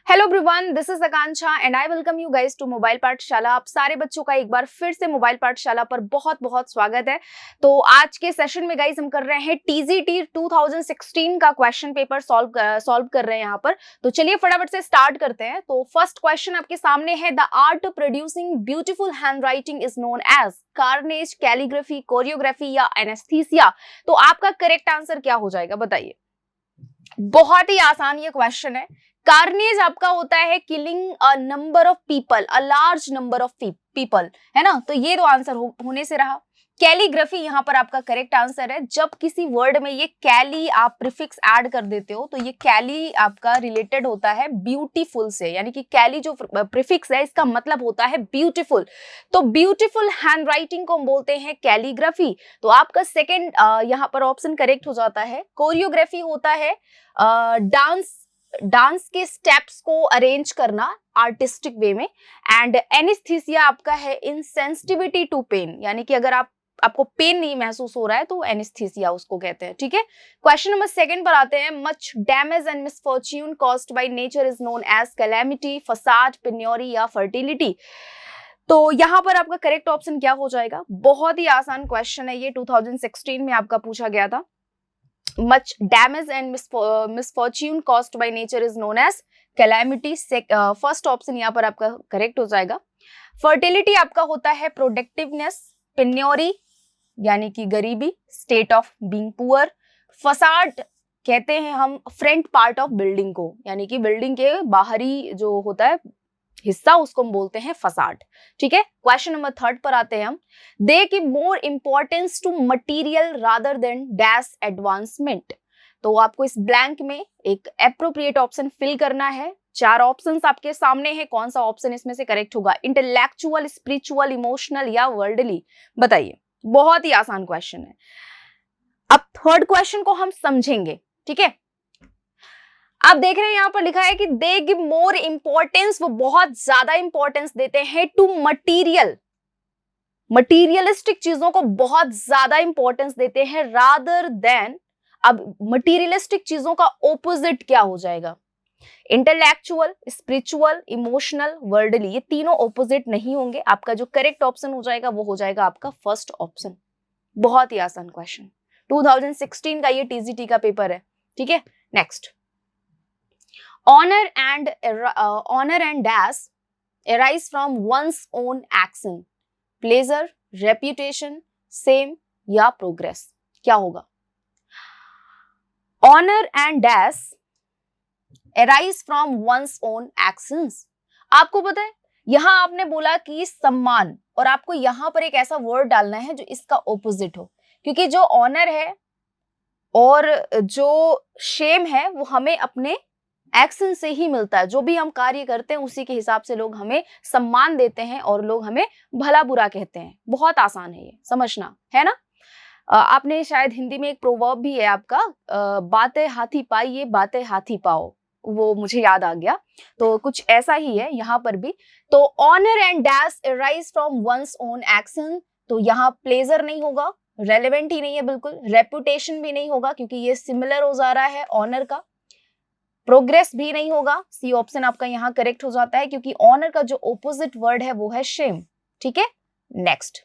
Hello everyone, this is Akanksha and I welcome you guys to mobile Pathshala. आप सारे बच्चों का एक बार फिर से मोबाइल पाठशाला पर बहुत बहुत स्वागत है। तो आज के सेशन में गाइस हम कर रहे हैं टीजीटी 2016 का क्वेश्चन पेपर सॉल्व कर रहे हैं यहाँ पर। तो चलिए फटाफट से स्टार्ट करते हैं। तो फर्स्ट क्वेश्चन आपके सामने है, the art producing beautiful handwriting is known as carnage, calligraphy, choreography या एनेस्थीसिया। तो आपका करेक्ट आंसर क्या हो जाएगा बताइए। बहुत ही आसान ये क्वेश्चन है। कार्नेज आपका होता है killing a number of people, a large number of people, है ना। तो ये तो आंसर होने से रहा। कैलीग्राफी यहाँ पर आपका करेक्ट आंसर है। जब किसी वर्ड में ये कैली आप प्रीफिक्स ऐड कर देते हो तो ये कैली आपका रिलेटेड होता है ब्यूटीफुल से, यानी कि कैली जो प्रीफिक्स है इसका मतलब होता है ब्यूटीफुल। तो ब्यूटीफुल हैंडराइटिंग को हम बोलते हैं कैलीग्राफी। तो आपका सेकेंड यहाँ पर ऑप्शन करेक्ट हो जाता है। कोरियोग्राफी होता है डांस के स्टेप्स को अरेंज करना आर्टिस्टिक वे में। एंड एनेस्थीसिया आपका है इनसेंसिटिविटी टू पेन, यानी कि अगर आपको पेन नहीं महसूस हो रहा है तो एनेस्थीसिया उसको कहते हैं। ठीक है, क्वेश्चन नंबर सेकंड पर आते हैं। Much damage and misfortune caused by nature is known as calamity, facade, penury या फर्टिलिटी। तो यहाँ पर आपका करेक्ट ऑप्शन क्या हो जाएगा। बहुत ही आसान क्वेश्चन है ये, 2016 में आपका पूछा गया था। Much damage and misfortune caused by nature is known as calamity. First option यहाँ पर आपका करेक्ट हो जाएगा। फर्टिलिटी आपका होता है प्रोडक्टिवनेस, पेन्योरी यानी कि गरीबी, state of being poor. Facade कहते हैं हम फ्रंट पार्ट ऑफ बिल्डिंग को, यानी कि बिल्डिंग के बाहरी जो होता है हिस्सा उसको हम बोलते हैं फसाड। ठीक है, क्वेश्चन नंबर थर्ड पर आते हैं हम। They give more importance to material rather than dash advancement. तो आपको इस ब्लैंक में एक एप्रोप्रिएट ऑप्शन फिल करना है। चार ऑप्शंस आपके सामने हैं, कौन सा ऑप्शन इसमें से करेक्ट होगा। इंटेलेक्चुअल, स्पिरिचुअल, इमोशनल या वर्ल्डली, बताइए। बहुत ही आसान क्वेश्चन है। अब थर्ड क्वेश्चन को हम समझेंगे। ठीक है, आप देख रहे हैं यहाँ पर लिखा है कि दे गिव मोर इंपॉर्टेंस, वो बहुत ज्यादा इंपॉर्टेंस देते हैं टू मटीरियल, मटीरियलिस्टिक चीजों को बहुत ज्यादा इंपॉर्टेंस देते हैं रादर देन। अब मटीरियलिस्टिक चीजों का ऑपोजिट क्या हो जाएगा। इंटेलेक्चुअल, स्पिरिचुअल, इमोशनल, वर्ल्डली, ये तीनों ऑपोजिट नहीं होंगे। आपका जो करेक्ट ऑप्शन हो जाएगा वो हो जाएगा आपका फर्स्ट ऑप्शन। बहुत ही आसान क्वेश्चन, 2016 का ये टीजीटी का पेपर है। ठीक है, next. Honor and dash arise from one's own action, pleasure, reputation, shame या progress, क्या होगा। Honor and dash arise from one's own actions। आपको पता है यहां आपने बोला कि सम्मान, और आपको यहां पर एक ऐसा वर्ड डालना है जो इसका ऑपोजिट हो, क्योंकि जो ऑनर है और जो शेम है वो हमें अपने एक्शन से ही मिलता है। जो भी हम कार्य करते हैं उसी के हिसाब से लोग हमें सम्मान देते हैं और लोग हमें भला बुरा कहते हैं। बहुत आसान है ये समझना, है ना। आपने शायद हिंदी में एक प्रोवर्ब भी है आपका, बातें हाथी पाइए बातें हाथी पाओ, वो मुझे याद आ गया। तो कुछ ऐसा ही है यहाँ पर भी। तो honour and dash arise from one's own action, तो यहाँ प्लेजर नहीं होगा, रेलेवेंट ही नहीं है बिल्कुल। रेपुटेशन भी नहीं होगा क्योंकि ये सिमिलर हो जा रहा है ऑनर का। प्रोग्रेस भी नहीं होगा, सी ऑप्शन आपका यहाँ करेक्ट हो जाता है क्योंकि ऑनर का जो ऑपोजिट वर्ड है वो है शेम। ठीक है, नेक्स्ट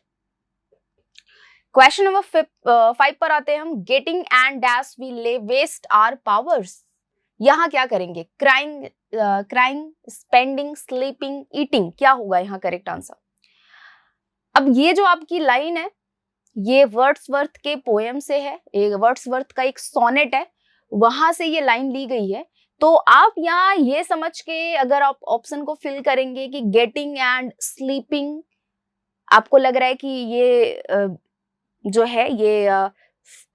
क्वेश्चन नंबर 5 पर आते हैं हम। Getting and dash we lay waste our powers, यहाँ क्या करेंगे। क्राइंग, स्पेंडिंग, स्लीपिंग, ईटिंग, क्या होगा यहाँ करेक्ट आंसर। अब ये जो आपकी लाइन है ये वर्ड्सवर्थ के पोएम से है, वर्ड्सवर्थ का एक सोनेट है, वहां से ये लाइन ली गई है। तो आप यहाँ ये समझ के अगर आप ऑप्शन को फिल करेंगे कि गेटिंग एंड स्लीपिंग, आपको लग रहा है कि ये जो है ये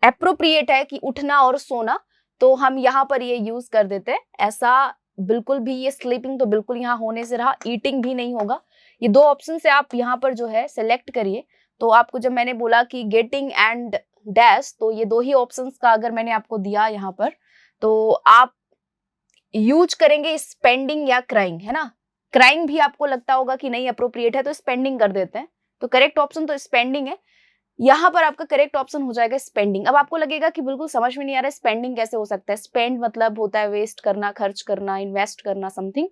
एप्रोप्रिएट है कि उठना और सोना, तो हम यहाँ पर ये यूज कर देते हैं। ऐसा बिल्कुल भी, ये स्लीपिंग तो बिल्कुल यहाँ होने से रहा, ईटिंग भी नहीं होगा। ये दो ऑप्शन से आप यहाँ पर जो है सिलेक्ट करिए। तो आपको जब मैंने बोला कि गेटिंग एंड डैश, तो ये दो ही ऑप्शंस का अगर मैंने आपको दिया यहाँ पर, तो आप यूज करेंगे स्पेंडिंग या क्राइंग, है ना। क्राइंग भी आपको लगता होगा कि नहीं अप्रोप्रिएट है तो स्पेंडिंग कर देते हैं, तो करेक्ट ऑप्शन तो स्पेंडिंग है। यहाँ पर आपका करेक्ट ऑप्शन हो जाएगा स्पेंडिंग। अब आपको लगेगा कि बिल्कुल समझ में नहीं आ रहा है, स्पेंडिंग कैसे हो सकता है? स्पेंड मतलब होता है वेस्ट करना, खर्च करना, इन्वेस्ट करना, समथिंग।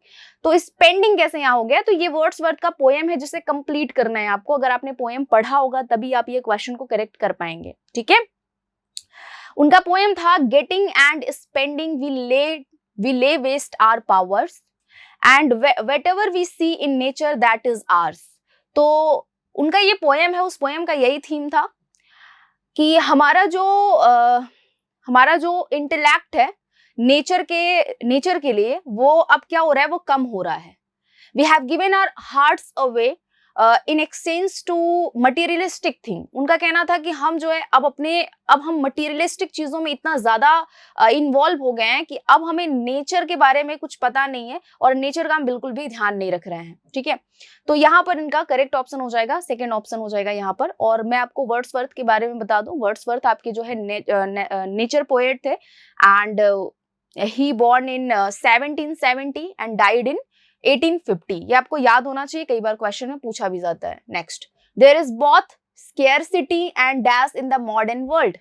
तो स्पेंडिंग कैसे यहाँ हो गया? तो ये वर्ड्सवर्थ का पोएम है जिसे कंप्लीट करना है आपको। अगर आपने पोएम पढ़ा होगा तभी आप ये क्वेश्चन को करेक्ट कर पाएंगे, ठीक है। उनका पोएम था getting and spending we lay waste our powers and whatever we see in nature that is ours। तो उनका ये पोएम है, उस पोएम का यही थीम था कि हमारा जो इंटेलेक्ट है नेचर के लिए, वो अब क्या हो रहा है, वो कम हो रहा है। We have given our hearts away in exchange to materialistic thing. उनका कहना था कि हम जो है अब हम मटीरियलिस्टिक चीजों में इतना ज्यादा इन्वॉल्व हो गए हैं कि अब हमें नेचर के बारे में कुछ पता नहीं है और नेचर का हम बिल्कुल भी ध्यान नहीं रख रहे हैं, ठीक है। तो यहाँ पर इनका करेक्ट ऑप्शन हो जाएगा, सेकेंड ऑप्शन हो जाएगा यहाँ पर। और मैं आपको वर्ड्सवर्थ के बारे में बता दूं, वर्ड्सवर्थ आपके जो है नेचर पोएट थे and he born in 1770 and died in 1850। ये आपको याद होना चाहिए, कई बार क्वेश्चन में पूछा भी जाता है। Next, there is both scarcity and dash in the modern world.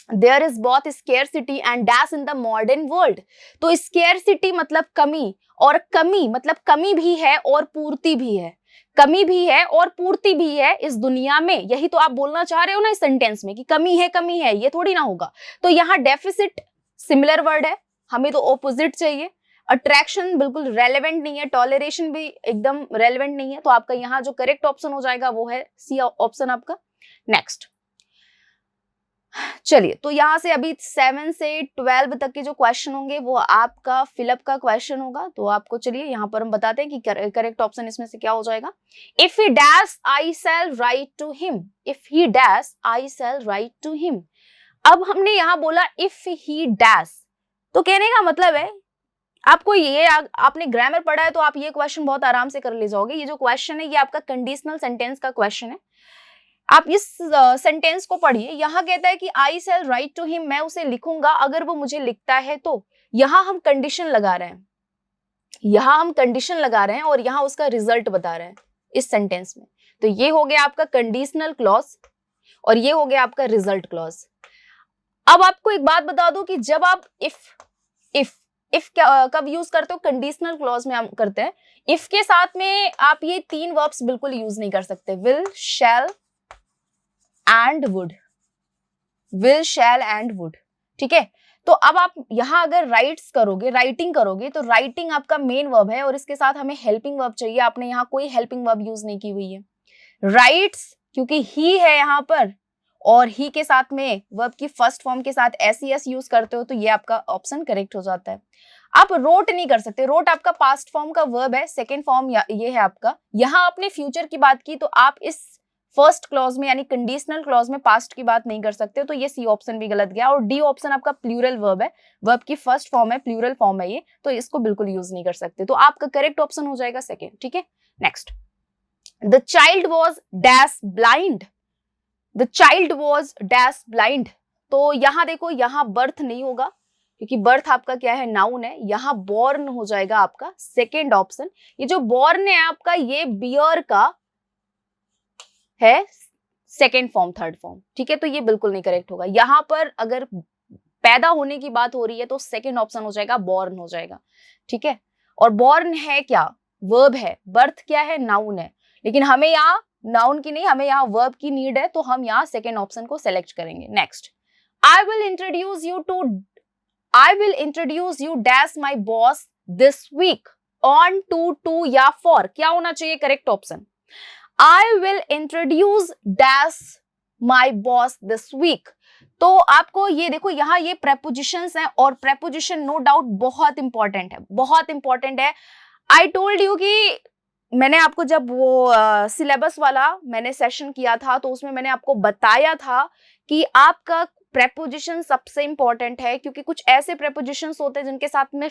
There is both scarcity and dash in the modern world. तो स्केर्सिटी मतलब कमी, और कमी मतलब कमी भी है और पूर्ति भी है। कमी भी है और पूर्ति भी है इस दुनिया में। यही तो आप बोलना चाह रहे हो ना इस सेंटेंस में कि कमी है, ये थोड़ी ना होगा। तो यहाँ डेफिसिट सिमिलर वर्ड है, हमें तो ऑपोजिट चाहिए। अट्रैक्शन बिल्कुल रेलेवेंट नहीं है, टॉलरेशन भी एकदम रेलेवेंट नहीं है। तो आपका यहाँ जो करेक्ट ऑप्शन हो जाएगा वो है सी ऑप्शन आपका। नेक्स्ट, चलिए, तो यहाँ से अभी 7 से 12 तक के जो क्वेश्चन होंगे वो आपका फिलअप का क्वेश्चन होगा। तो आपको चलिए यहाँ पर हम बताते हैं कि करेक्ट ऑप्शन इसमें से क्या हो जाएगा। If he dash I shall write to him, if he dash I shall write to him. अब हमने यहाँ बोला इफ ही डैश, तो कहने का मतलब है आपको ये आपने ग्रामर पढ़ा है तो आप ये क्वेश्चन बहुत आराम से कर ले जाओगे। ये जो क्वेश्चन है ये आपका कंडीशनल सेंटेंस का क्वेश्चन है। आप इस सेंटेंस को पढ़िए। यहाँ कहता है कि आई शैल राइट टू हिम, मैं उसे लिखूंगा अगर वो मुझे लिखता है तो। यहाँ हम कंडीशन लगा रहे हैं, और यहाँ उसका रिजल्ट बता रहे हैं इस सेंटेंस में। तो ये हो गया आपका कंडीशनल क्लॉज और ये हो गया आपका रिजल्ट क्लॉज। अब आपको एक बात बता दूं कि जब आप इफ कब यूज करते हो, कंडीशनल क्लॉज में हम करते हैं। इफ के साथ में आप ये 3 वर्ब्स बिल्कुल यूज नहीं कर सकते, will, shall and would, will, shall and would, ठीक है। तो अब आप यहां अगर राइटिंग करोगे तो राइटिंग आपका मेन वर्ब है और इसके साथ हमें हेल्पिंग वर्ब चाहिए। आपने यहाँ कोई हेल्पिंग वर्ब यूज नहीं की हुई है। राइट्स क्योंकि ही है यहाँ पर और ही के साथ में वर्ब की फर्स्ट फॉर्म के साथ एस यूज करते हो तो ये आपका ऑप्शन करेक्ट हो जाता है। आप रोट नहीं कर सकते, रोट आपका पास्ट फॉर्म का वर्ब है, सेकेंड फॉर्म ये है आपका। यहाँ आपने फ्यूचर की बात की तो आप इस फर्स्ट क्लॉज में यानी कंडीशनल क्लॉज में पास्ट की बात नहीं कर सकते, तो ये सी ऑप्शन भी गलत गया। और डी ऑप्शन आपका प्लूरल वर्ब है, वर्ब की फर्स्ट फॉर्म है, प्लूरल फॉर्म है ये, तो इसको बिल्कुल यूज नहीं कर सकते। तो आपका करेक्ट ऑप्शन हो जाएगा सेकेंड, ठीक है। Next, the child was dash blind, the child was dash blind. तो यहाँ देखो, यहाँ बर्थ नहीं होगा क्योंकि बर्थ आपका क्या है, नाउन है। यहाँ बॉर्न हो जाएगा आपका सेकेंड ऑप्शन। ये जो बॉर्न है आपका ये बियर का है सेकेंड फॉर्म, थर्ड फॉर्म, ठीक है। तो ये बिल्कुल नहीं करेक्ट होगा। यहाँ पर अगर पैदा होने की बात हो रही है तो सेकेंड ऑप्शन हो जाएगा, बॉर्न हो जाएगा, ठीक है। और बॉर्न है क्या, वर्ब है। बर्थ क्या है, नाउन है। लेकिन हमें यहाँ नाउन की नहीं, हमें यहाँ वर्ब की नीड है, तो हम यहाँ सेकेंड ऑप्शन को सेलेक्ट करेंगे। Next, I will introduce you dash my boss this week on to या फॉर। क्या होना चाहिए correct option, I will introduce dash my boss this week. तो आपको ये देखो, यहाँ ये प्रेपोजिशंस हैं और प्रेपोजिशन नो डाउट बहुत इंपॉर्टेंट है, बहुत इंपॉर्टेंट है। आई टोल्ड यू कि मैंने आपको जब वो सिलेबस वाला मैंने सेशन किया था तो उसमें मैंने आपको बताया था कि आपका प्रेपोजिशन सबसे इंपॉर्टेंट है, क्योंकि कुछ ऐसे प्रेपोजिशंस होते हैं जिनके साथ में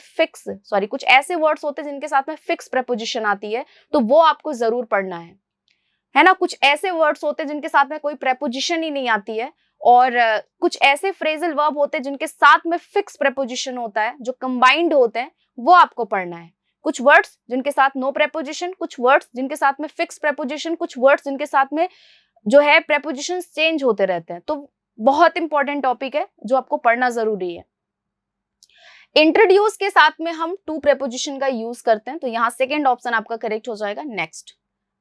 कुछ ऐसे वर्ड्स होते हैं जिनके साथ में फिक्स प्रेपोजिशन आती है, तो वो आपको जरूर पढ़ना है ना। कुछ ऐसे वर्ड्स होते हैं जिनके साथ में कोई प्रेपोजिशन ही नहीं आती है, और कुछ ऐसे फ्रेजल वर्ब होते हैं जिनके साथ में फिक्स प्रेपोजिशन होता है, जो कंबाइंड होते हैं, वो आपको पढ़ना है। कुछ वर्ड्स जिनके साथ नो प्रेपोजिशन, कुछ वर्ड्स जिनके साथ में फिक्स प्रेपोजिशन, कुछ वर्ड्स जिनके साथ में जो है प्रेपोजिशन चेंज होते रहते हैं, तो बहुत इंपॉर्टेंट टॉपिक है जो आपको पढ़ना जरूरी है। इंट्रोड्यूस के साथ में हम टू प्रेपोजिशन का यूज करते हैं, तो यहाँ सेकेंड ऑप्शन आपका करेक्ट हो जाएगा। Next,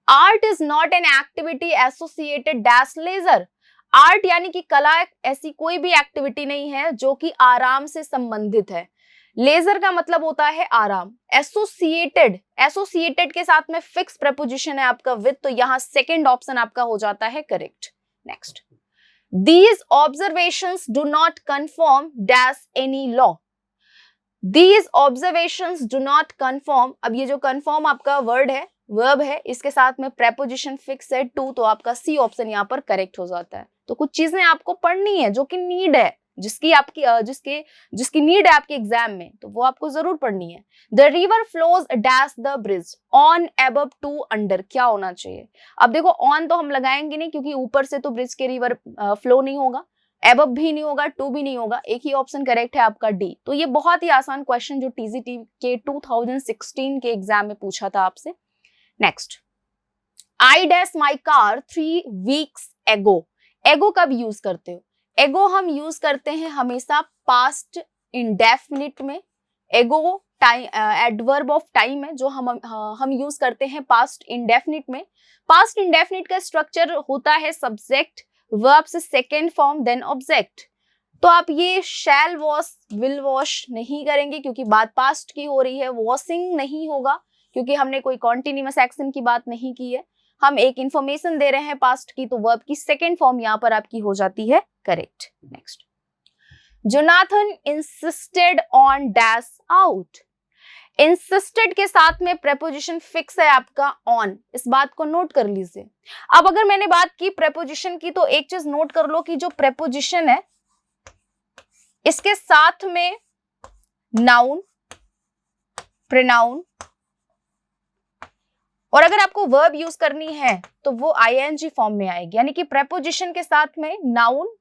art is not an activity associated dash leisure. Art यानी कि कला ऐसी कोई भी एक्टिविटी नहीं है जो कि आराम से संबंधित है। लेजर का मतलब होता है आराम। एसोसिएटेड, एसोसिएटेड के साथ में फिक्स प्रेपोजिशन है आपका विद, तो यहाँ सेकेंड ऑप्शन आपका हो जाता है correct. Next, these observations do not confirm dash any law. These observations do not confirm, अब ये जो कन्फर्म आपका वर्ड है, वर्ब है, इसके साथ में प्रेपोजिशन फिक्स है टू, तो आपका सी ऑप्शन यहाँ पर करेक्ट हो जाता है। तो कुछ चीजें आपको पढ़नी है जो कि नीड है, जिसकी आपकी जिसकी नीड है आपके एग्जाम में, तो वो आपको जरूर पढ़नी है। The river flows dash the bridge on above to under, क्या होना चाहिए? अब देखो ऑन तो हम लगाएंगे नहीं क्योंकि ऊपर से तो ब्रिज के रिवर फ्लो नहीं होगा, एबव भी नहीं होगा, टू भी नहीं होगा, एक ही ऑप्शन करेक्ट है आपका डी। तो ये बहुत ही आसान क्वेश्चन जो टीजीटी के 2016 के एग्जाम में पूछा था आपसे। Next, I dash my car 3 weeks एगो। एगो कब यूज करते हो? एगो हम यूज करते हैं हमेशा पास्ट इंडेफिनिट में। एगो टाइम एडवर्ब ऑफ टाइम है जो हम यूज करते हैं पास्ट इंडेफिनिट में। पास्ट इंडेफिनिट का स्ट्रक्चर होता है सब्जेक्ट वर्ब से सेकेंड फॉर्म देन ऑब्जेक्ट। तो आप ये शैल वॉश विल वॉश नहीं करेंगे क्योंकि बात पास्ट की हो रही है। वॉशिंग नहीं होगा क्योंकि हमने कोई कॉन्टिन्यूअस एक्शन की बात नहीं की है, हम एक इंफॉर्मेशन दे रहे हैं पास्ट की, तो वर्ब की सेकेंड फॉर्म यहाँ पर आपकी हो जाती है correct. Next, Jonathan insisted on dash out. Insisted के साथ में प्रेपोजिशन फिक्स है आपका ऑन, इस बात को नोट कर लीजिए। अब अगर मैंने बात की प्रेपोजिशन की, तो एक चीज नोट कर लो कि जो प्रेपोजिशन है इसके साथ में नाउन, प्रोनाउन, और अगर आपको वर्ब यूज करनी है तो वो आईएनजी फॉर्म में आएगी, यानी कि प्रेपोजिशन के साथ में नाउन,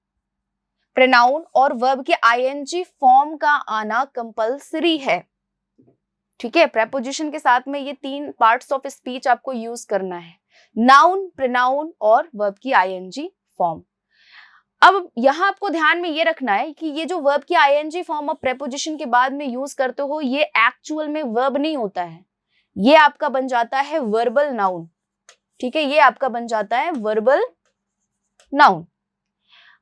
प्रोनाउन और वर्ब के आईएनजी फॉर्म का आना कंपलसरी है। ठीक है, प्रेपोजिशन के साथ में ये 3 पार्ट्स ऑफ स्पीच आपको यूज करना है, नाउन, प्रोनाउन और वर्ब की आईएनजी फॉर्म। अब यहां आपको ध्यान में ये रखना है कि ये जो वर्ब की आईएनजी फॉर्म आप प्रेपोजिशन के बाद में यूज करते हो, ये एक्चुअल में वर्ब नहीं होता है, ये आपका बन जाता है वर्बल नाउन। ठीक है, ये आपका बन जाता है वर्बल नाउन।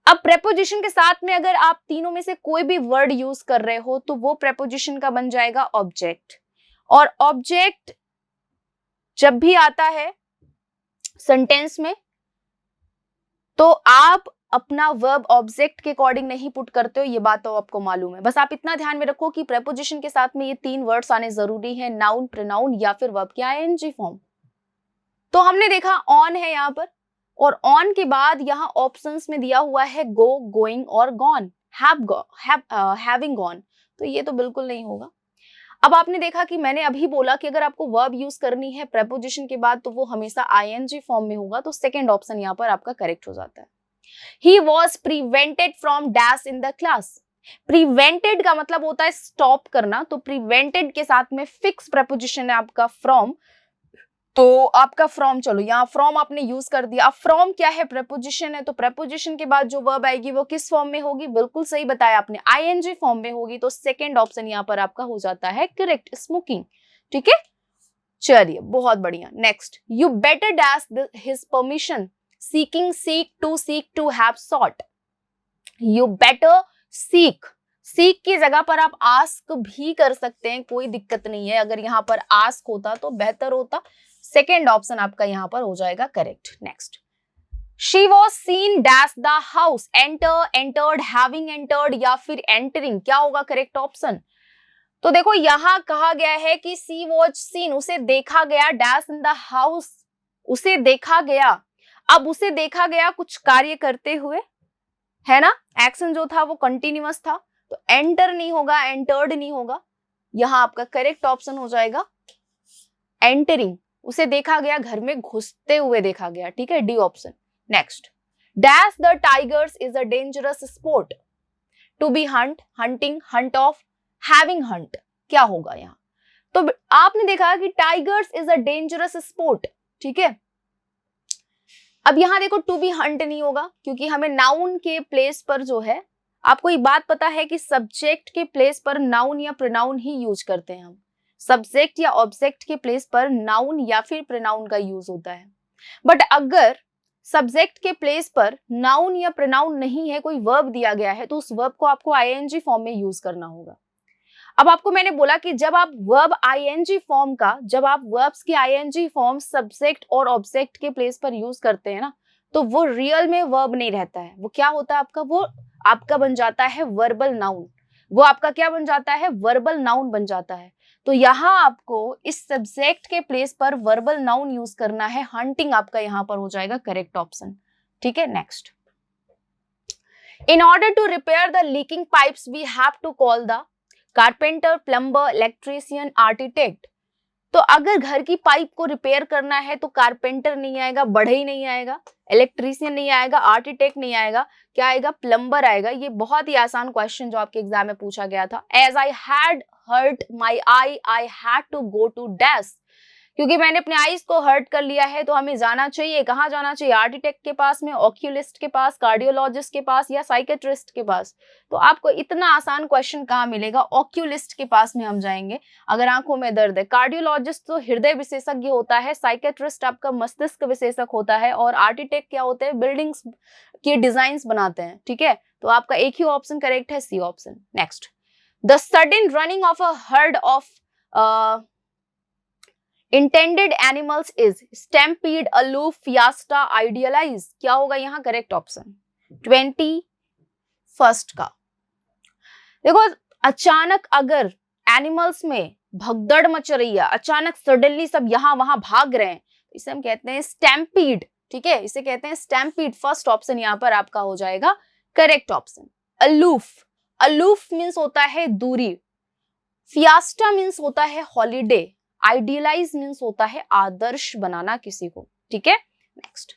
अब प्रेपोजिशन के साथ में अगर आप तीनों में से कोई भी वर्ड यूज कर रहे हो तो वो प्रेपोजिशन का बन जाएगा ऑब्जेक्ट, और ऑब्जेक्ट जब भी आता है सेंटेंस में तो आप अपना वर्ब ऑब्जेक्ट के अकॉर्डिंग नहीं पुट करते हो, ये बात तो आपको मालूम है। बस आप इतना ध्यान में रखो कि प्रेपोजिशन के साथ में ये 3 वर्ड्स आने जरूरी है, नाउन, प्रोनाउन या फिर वर्ब की आईएनजी फॉर्म। तो हमने देखा ऑन है यहाँ पर, और ऑन के बाद यहाँ ऑप्शंस में दिया हुआ है गो, गोइंग और गॉन, हैविंग गॉन, तो ये तो बिल्कुल नहीं होगा। अब आपने देखा कि मैंने अभी बोला कि अगर आपको वर्ब यूज करनी है प्रेपोजिशन के बाद तो वो हमेशा आईएनजी फॉर्म में होगा, तो सेकंड ऑप्शन यहाँ पर आपका करेक्ट हो जाता है। He was prevented from dash in the class. Prevented का मतलब होता है स्टॉप करना, तो prevented के साथ में फिक्स प्रेपोजिशन है आपका from, तो आपका from, चलो यहाँ from आपने यूज कर दिया। अब from क्या है? प्रेपोजिशन है, तो प्रेपोजिशन के बाद जो वर्ब आएगी वो किस फॉर्म में होगी? बिल्कुल सही बताया आपने, आईएनजी फॉर्म में होगी, तो सेकेंड ऑप्शन यहाँ पर आपका हो जाता है करेक्ट, स्मोकिंग। ठीक है, चलिए बहुत बढ़िया। Next, you better dash his permission, seeking, seek to have sought. You better seek, seek की जगह पर आप ask भी कर सकते हैं, कोई दिक्कत नहीं है। अगर यहाँ पर ask होता तो बेहतर होता। सेकेंड ऑप्शन आपका यहाँ पर हो जाएगा correct. Next, she was seen dash the house, enter, entered, having entered या फिर entering, क्या होगा करेक्ट ऑप्शन? तो देखो यहाँ कहा गया है कि she was seen, उसे देखा गया, dash in the house, उसे देखा गया। अब उसे देखा गया कुछ कार्य करते हुए, है ना, एक्शन जो था वो कंटिन्यूअस था, तो एंटर नहीं होगा, एंटर्ड नहीं होगा, यहां आपका करेक्ट ऑप्शन हो जाएगा एंटरिंग, उसे देखा गया, घर में घुसते हुए देखा गया। ठीक है, D option. Next, dash the tigers is a dangerous sport, to be hunt, hunting, hunt of, having hunt, क्या होगा यहाँ? तो आपने देखा कि tigers is a dangerous sport. ठीक है, अब यहाँ देखो टू बी हंट नहीं होगा, क्योंकि हमें नाउन के प्लेस पर जो है, आपको ये बात पता है कि सब्जेक्ट के प्लेस पर नाउन या प्रोनाउन ही यूज करते हैं हम। सब्जेक्ट या ऑब्जेक्ट के प्लेस पर नाउन या फिर प्रोनाउन का यूज होता है। बट अगर सब्जेक्ट के प्लेस पर नाउन या प्रोनाउन नहीं है, कोई वर्ब दिया गया है, तो उस वर्ब को आपको आईएनजी फॉर्म में यूज करना होगा। अब आपको मैंने बोला कि जब आप वर्ब आईएनजी फॉर्म का, जब आप वर्ब्स की आईएनजी फॉर्म सब्जेक्ट और ऑब्जेक्ट के प्लेस पर यूज करते हैं ना, तो वो रियल में वर्ब नहीं रहता है। वो क्या होता है आपका, वो आपका बन जाता है वर्बल नाउन। वो आपका क्या बन जाता है, वर्बल नाउन बन जाता है। तो यहाँ आपको इस सब्जेक्ट के प्लेस पर वर्बल नाउन यूज करना है। हंटिंग आपका यहाँ पर हो जाएगा करेक्ट ऑप्शन। ठीक है, next. In order to repair the leaking pipes we have to call the carpenter, plumber, electrician, architect. तो अगर घर की पाइप को रिपेयर करना है तो कारपेंटर नहीं आएगा, बढ़ई नहीं आएगा, इलेक्ट्रीशियन नहीं आएगा, आर्किटेक्ट नहीं आएगा, क्या आएगा, प्लम्बर आएगा। ये बहुत ही आसान क्वेश्चन जो आपके एग्जाम में पूछा गया था। As I had hurt my eye had to go to dash. क्योंकि मैंने अपने आईज को हर्ट कर लिया है, तो हमें जाना चाहिए, कहाँ जाना चाहिए, आर्किटेक्ट के पास में, ऑक्यूलिस्ट के पास, कार्डियोलॉजिस्ट के पास या साइकेट्रिस्ट के पास। तो आपको इतना आसान क्वेश्चन कहाँ मिलेगा, ऑक्यूलिस्ट के पास में हम जाएंगे अगर आंखों में दर्द है। कार्डियोलॉजिस्ट तो हृदय विशेषज्ञ होता है, साइकेट्रिस्ट आपका मस्तिष्क विशेषज्ञ होता है, और आर्किटेक्ट क्या होते हैं, बिल्डिंग्स के डिजाइन बनाते हैं। ठीक है, तो आपका एक ही ऑप्शन करेक्ट है, C option. Next, the sudden running of a herd of intended animals is stampede, aloof, fiesta, idealize। क्या होगा यहाँ करेक्ट ऑप्शन 21 का। देखो, अचानक अगर एनिमल्स में भगदड़ मच रही है, अचानक सडनली सब यहां वहां भाग रहे हैं, इसे हम कहते हैं स्टैम्पीड। ठीक है, इसे कहते हैं स्टैम्पीड। फर्स्ट ऑप्शन यहाँ पर आपका हो जाएगा correct option. Aloof, aloof means होता है दूरी, फियास्टा मीन्स होता है हॉलीडे, आइडियलाइज मीन्स होता है आदर्श बनाना किसी को। ठीक है, next.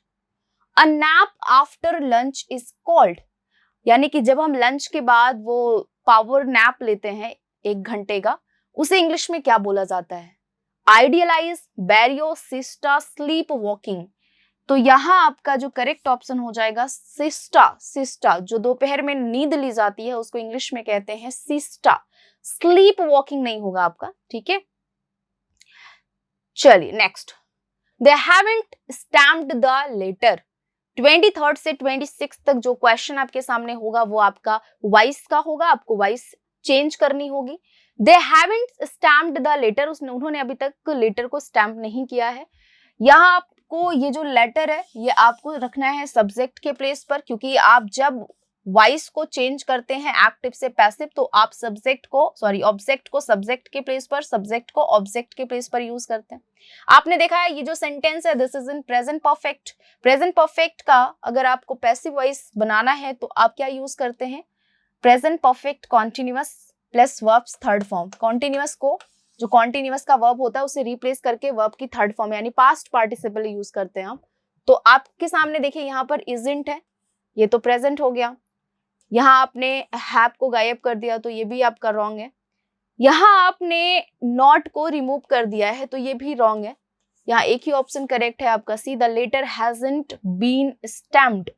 A nap after lunch is called, यानी कि जब हम लंच के बाद वो पावर नैप लेते हैं 1 घंटे का, उसे इंग्लिश में क्या बोला जाता है, आइडियलाइज, बैरियो, सिस्टा, स्लीप वॉकिंग। तो यहाँ आपका जो करेक्ट ऑप्शन हो जाएगा सिस्टा। सिस्टा जो दोपहर में नींद ली जाती है उसको इंग्लिश में कहते हैं सिस्टा। स्लीप वॉकिंग नहीं होगा आपका। ठीक है, चलिए next. They haven't stamped the letter. 23 से 26 तक जो क्वेश्चन आपके सामने होगा वो आपका वॉइस का होगा, आपको वॉइस चेंज करनी होगी। They haven't stamped the letter, उन्होंने अभी तक लेटर को स्टैम्प नहीं किया है। यहाँ आपको ये जो लेटर है ये आपको रखना है सब्जेक्ट के प्लेस पर, क्योंकि आप जब वॉइस को चेंज करते हैं एक्टिव से पैसिव, तो आप ऑब्जेक्ट को सब्जेक्ट के प्लेस पर, सब्जेक्ट को ऑब्जेक्ट के प्लेस पर यूज करते हैं। आपने देखा है ये जो सेंटेंस है, this is in present perfect. Present perfect का अगर आपको पैसिव वॉइस बनाना है तो आप क्या यूज करते हैं, present perfect continuous plus verbs third form. Continuous को, जो कॉन्टिन्यूअस का वर्ब होता है उसे रिप्लेस करके वर्ब की थर्ड फॉर्म यानी पास्ट पार्टिसिपल यूज करते हैं हम। तो आपके सामने देखिए यहाँ पर इजंट है, ये तो प्रेजेंट हो गया। यहाँ आपने हैव को गायब कर दिया तो ये भी आपका रॉन्ग है। यहाँ आपने नॉट को रिमूव कर दिया है तो ये भी रॉन्ग है। यहाँ एक ही ऑप्शन करेक्ट है आपका C, the letter hasn't been stamped,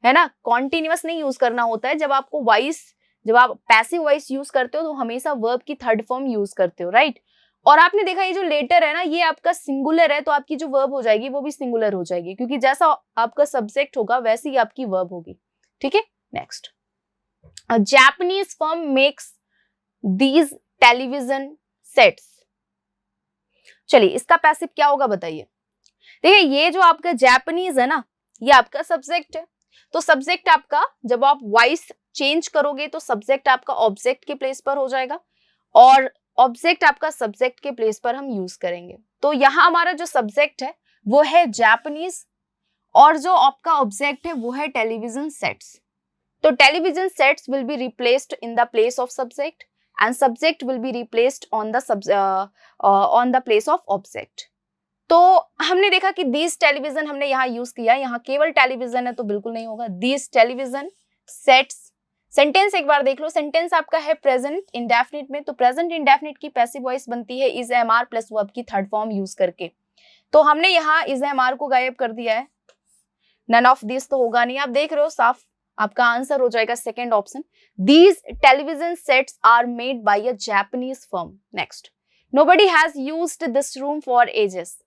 है ना। कॉन्टिन्यूअस नहीं यूज करना होता है। जब आपको वॉइस, जब आप पैसिव वॉइस यूज करते हो तो हमेशा वर्ब की थर्ड फॉर्म यूज करते हो, राइट। और आपने देखा ये जो लेटर है ना, ये आपका सिंगुलर है, तो आपकी जो वर्ब हो जाएगी वो भी सिंगुलर हो जाएगी, क्योंकि जैसा आपका सब्जेक्ट होगा वैसी ही आपकी वर्ब होगी। ठीक है, next. A Japanese firm makes these television sets। चलिए इसका पैसिव क्या होगा बताइए। देखिए ये जो आपका जापानीज है ना, ये आपका सब्जेक्ट है। तो सब्जेक्ट आपका, जब आप वॉइस चेंज करोगे तो सब्जेक्ट आपका ऑब्जेक्ट के प्लेस पर हो जाएगा और ऑब्जेक्ट आपका सब्जेक्ट के प्लेस पर हम यूज करेंगे। तो यहाँ हमारा जो सब्जेक्ट है वो है जापानीज और जो आपका ऑब्जेक्ट है वो है टेलीविजन सेट्स। तो television sets will be replaced in the place of subject and subject will be replaced on the place of object। तो हमने देखा कि these television हमने यहाँ यूज किया, यहाँ केवल टेलीविजन है तो बिल्कुल नहीं होगा। these television sets, सेंटेंस एक बार देख लो। सेंटेंस आपका है प्रेजेंट इंडेफिनिट में, तो प्रेजेंट इंडेफिनिट की पैसिव वॉइस बनती है is am are plus verb की थर्ड फॉर्म यूज करके। तो हमने यहाँ इज एम आर को गायब कर दिया है। नन ऑफ दिस तो होगा नहीं, आप देख रहे हो साफ, आपका आंसर हो जाएगा second option. These television sets are made by a Japanese firm. Next, nobody has used this room for ages.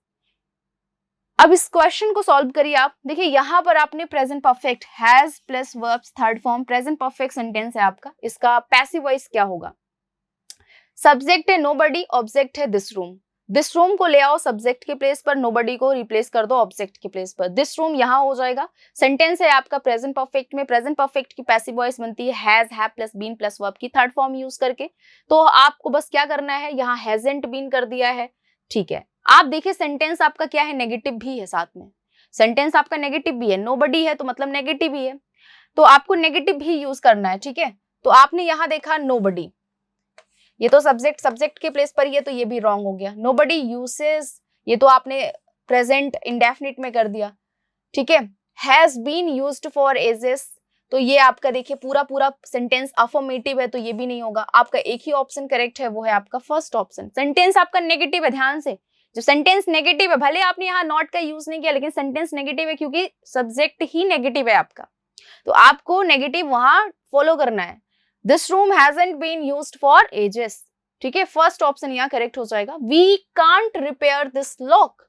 अब इस क्वेश्चन को सॉल्व करिए आप। देखिए यहां पर आपने present perfect has plus verbs third form present perfect sentence है आपका, इसका पैसिव वॉइस क्या होगा? सब्जेक्ट है नोबडी, ऑब्जेक्ट है दिस रूम। दिस रूम को ले आओ सब्जेक्ट के प्लेस पर, नोबडी को रिप्लेस कर दो ऑब्जेक्ट के प्लेस पर, दिस रूम यहाँ हो जाएगा। सेंटेंस है आपका प्रेजेंट परफेक्ट में, प्रेजेंट परफेक्ट की पैसिव वॉइस बनती है has, have plus been plus verb की थर्ड फॉर्म यूज करके। तो आपको बस क्या करना है, यहाँ हैजंट बीन कर दिया है, ठीक है। आप देखिए सेंटेंस आपका क्या है, नेगेटिव भी है साथ में, सेंटेंस आपका नेगेटिव भी है, नोबडी है तो मतलब नेगेटिव ही है, तो आपको नेगेटिव भी यूज करना है, ठीक है। तो आपने यहाँ देखा नोबडी, ये तो सब्जेक्ट के प्लेस पर ही है तो ये भी रॉन्ग हो गया। नोबडी यूसेस, ये तो आपने प्रेजेंट इंडेफिनिट में कर दिया, ठीक है। Has been used for ages, तो ये आपका देखिए पूरा सेंटेंस अफर्मेटिव है तो ये भी नहीं होगा। आपका एक ही ऑप्शन करेक्ट है, वो है आपका फर्स्ट ऑप्शन। सेंटेंस आपका नेगेटिव है, ध्यान से, जो सेंटेंस नेगेटिव है, भले आपने यहाँ नॉट का यूज नहीं किया लेकिन सेंटेंस नेगेटिव है क्योंकि सब्जेक्ट ही नेगेटिव है आपका, तो आपको नेगेटिव वहां फॉलो करना है। This room hasn't been used for ages, ठीक है, फर्स्ट ऑप्शन यहाँ करेक्ट हो जाएगा। We can't repair this lock,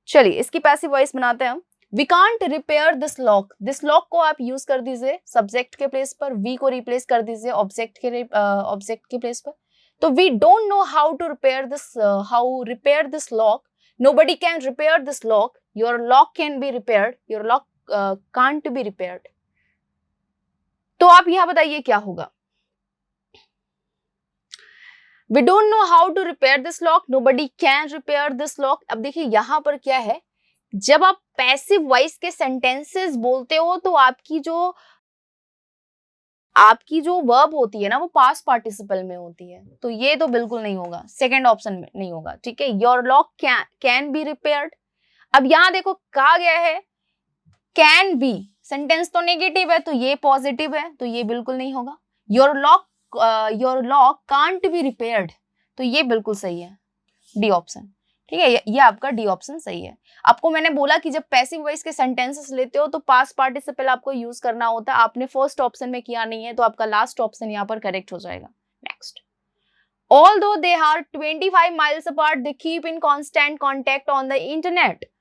चलिए इसकी पैसिव वॉइस बनाते हैं हम। We can't repair this lock, this lock को आप यूज कर दीजिए सब्जेक्ट के प्लेस पर, वी को रिप्लेस कर दीजिए ऑब्जेक्ट के प्लेस पर। तो we don't know how to repair this, how repair this lock, nobody can repair this lock, your lock can be repaired, your lock can't be repaired. तो आप यहां बताइए क्या होगा? We don't know how to repair this lock, nobody can repair this lock। अब देखिए यहां पर क्या है, जब आप पैसिव वॉइस के सेंटेंसेस बोलते हो तो आपकी जो वर्ब होती है ना वो पास्ट पार्टिसिपल में होती है, तो ये तो बिल्कुल नहीं होगा, सेकंड ऑप्शन में नहीं होगा, ठीक है। Your lock can be repaired. अब यहां देखो कहा गया है कैन बी, सेंटेंस तो नेगेटिव है तो ये पॉजिटिव है तो ये बिल्कुल नहीं होगा। Your lock can't be repaired, तो ये बिल्कुल सही है, डी ऑप्शन, ठीक है, ये आपका डी ऑप्शन सही है। आपको मैंने बोला कि जब पैसिव वॉइस के सेंटेंसेस लेते हो तो पास्ट पार्टिसिपल आपको यूज करना होता है, आपने फर्स्ट ऑप्शन में किया नहीं है तो आपका लास्ट ऑप्शन यहाँ पर करेक्ट हो जाएगा। Next, although they are 25 miles apart they keep in constant contact on the internet।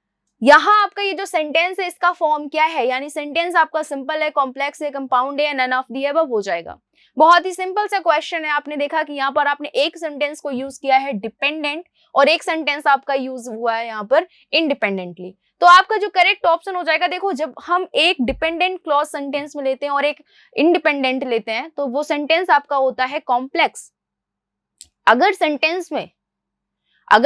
यहाँ आपका ये जो सेंटेंस है इसका फॉर्म क्या है, यानी सेंटेंस आपका सिंपल है, कॉम्प्लेक्स है, कंपाउंड है, नन ऑफ दी अबव हो जाएगा। बहुत ही सिंपल सा क्वेश्चन है। आपने देखा कि यहाँ पर आपने एक सेंटेंस को यूज किया है डिपेंडेंट और एक सेंटेंस आपका यूज हुआ है यहाँ पर इंडिपेंडेंटली, तो आपका जो करेक्ट ऑप्शन हो जाएगा, देखो जब हम एक डिपेंडेंट क्लॉज सेंटेंस में लेते हैं और एक इंडिपेंडेंट लेते हैं तो वो सेंटेंस आपका होता है कॉम्प्लेक्स। अगर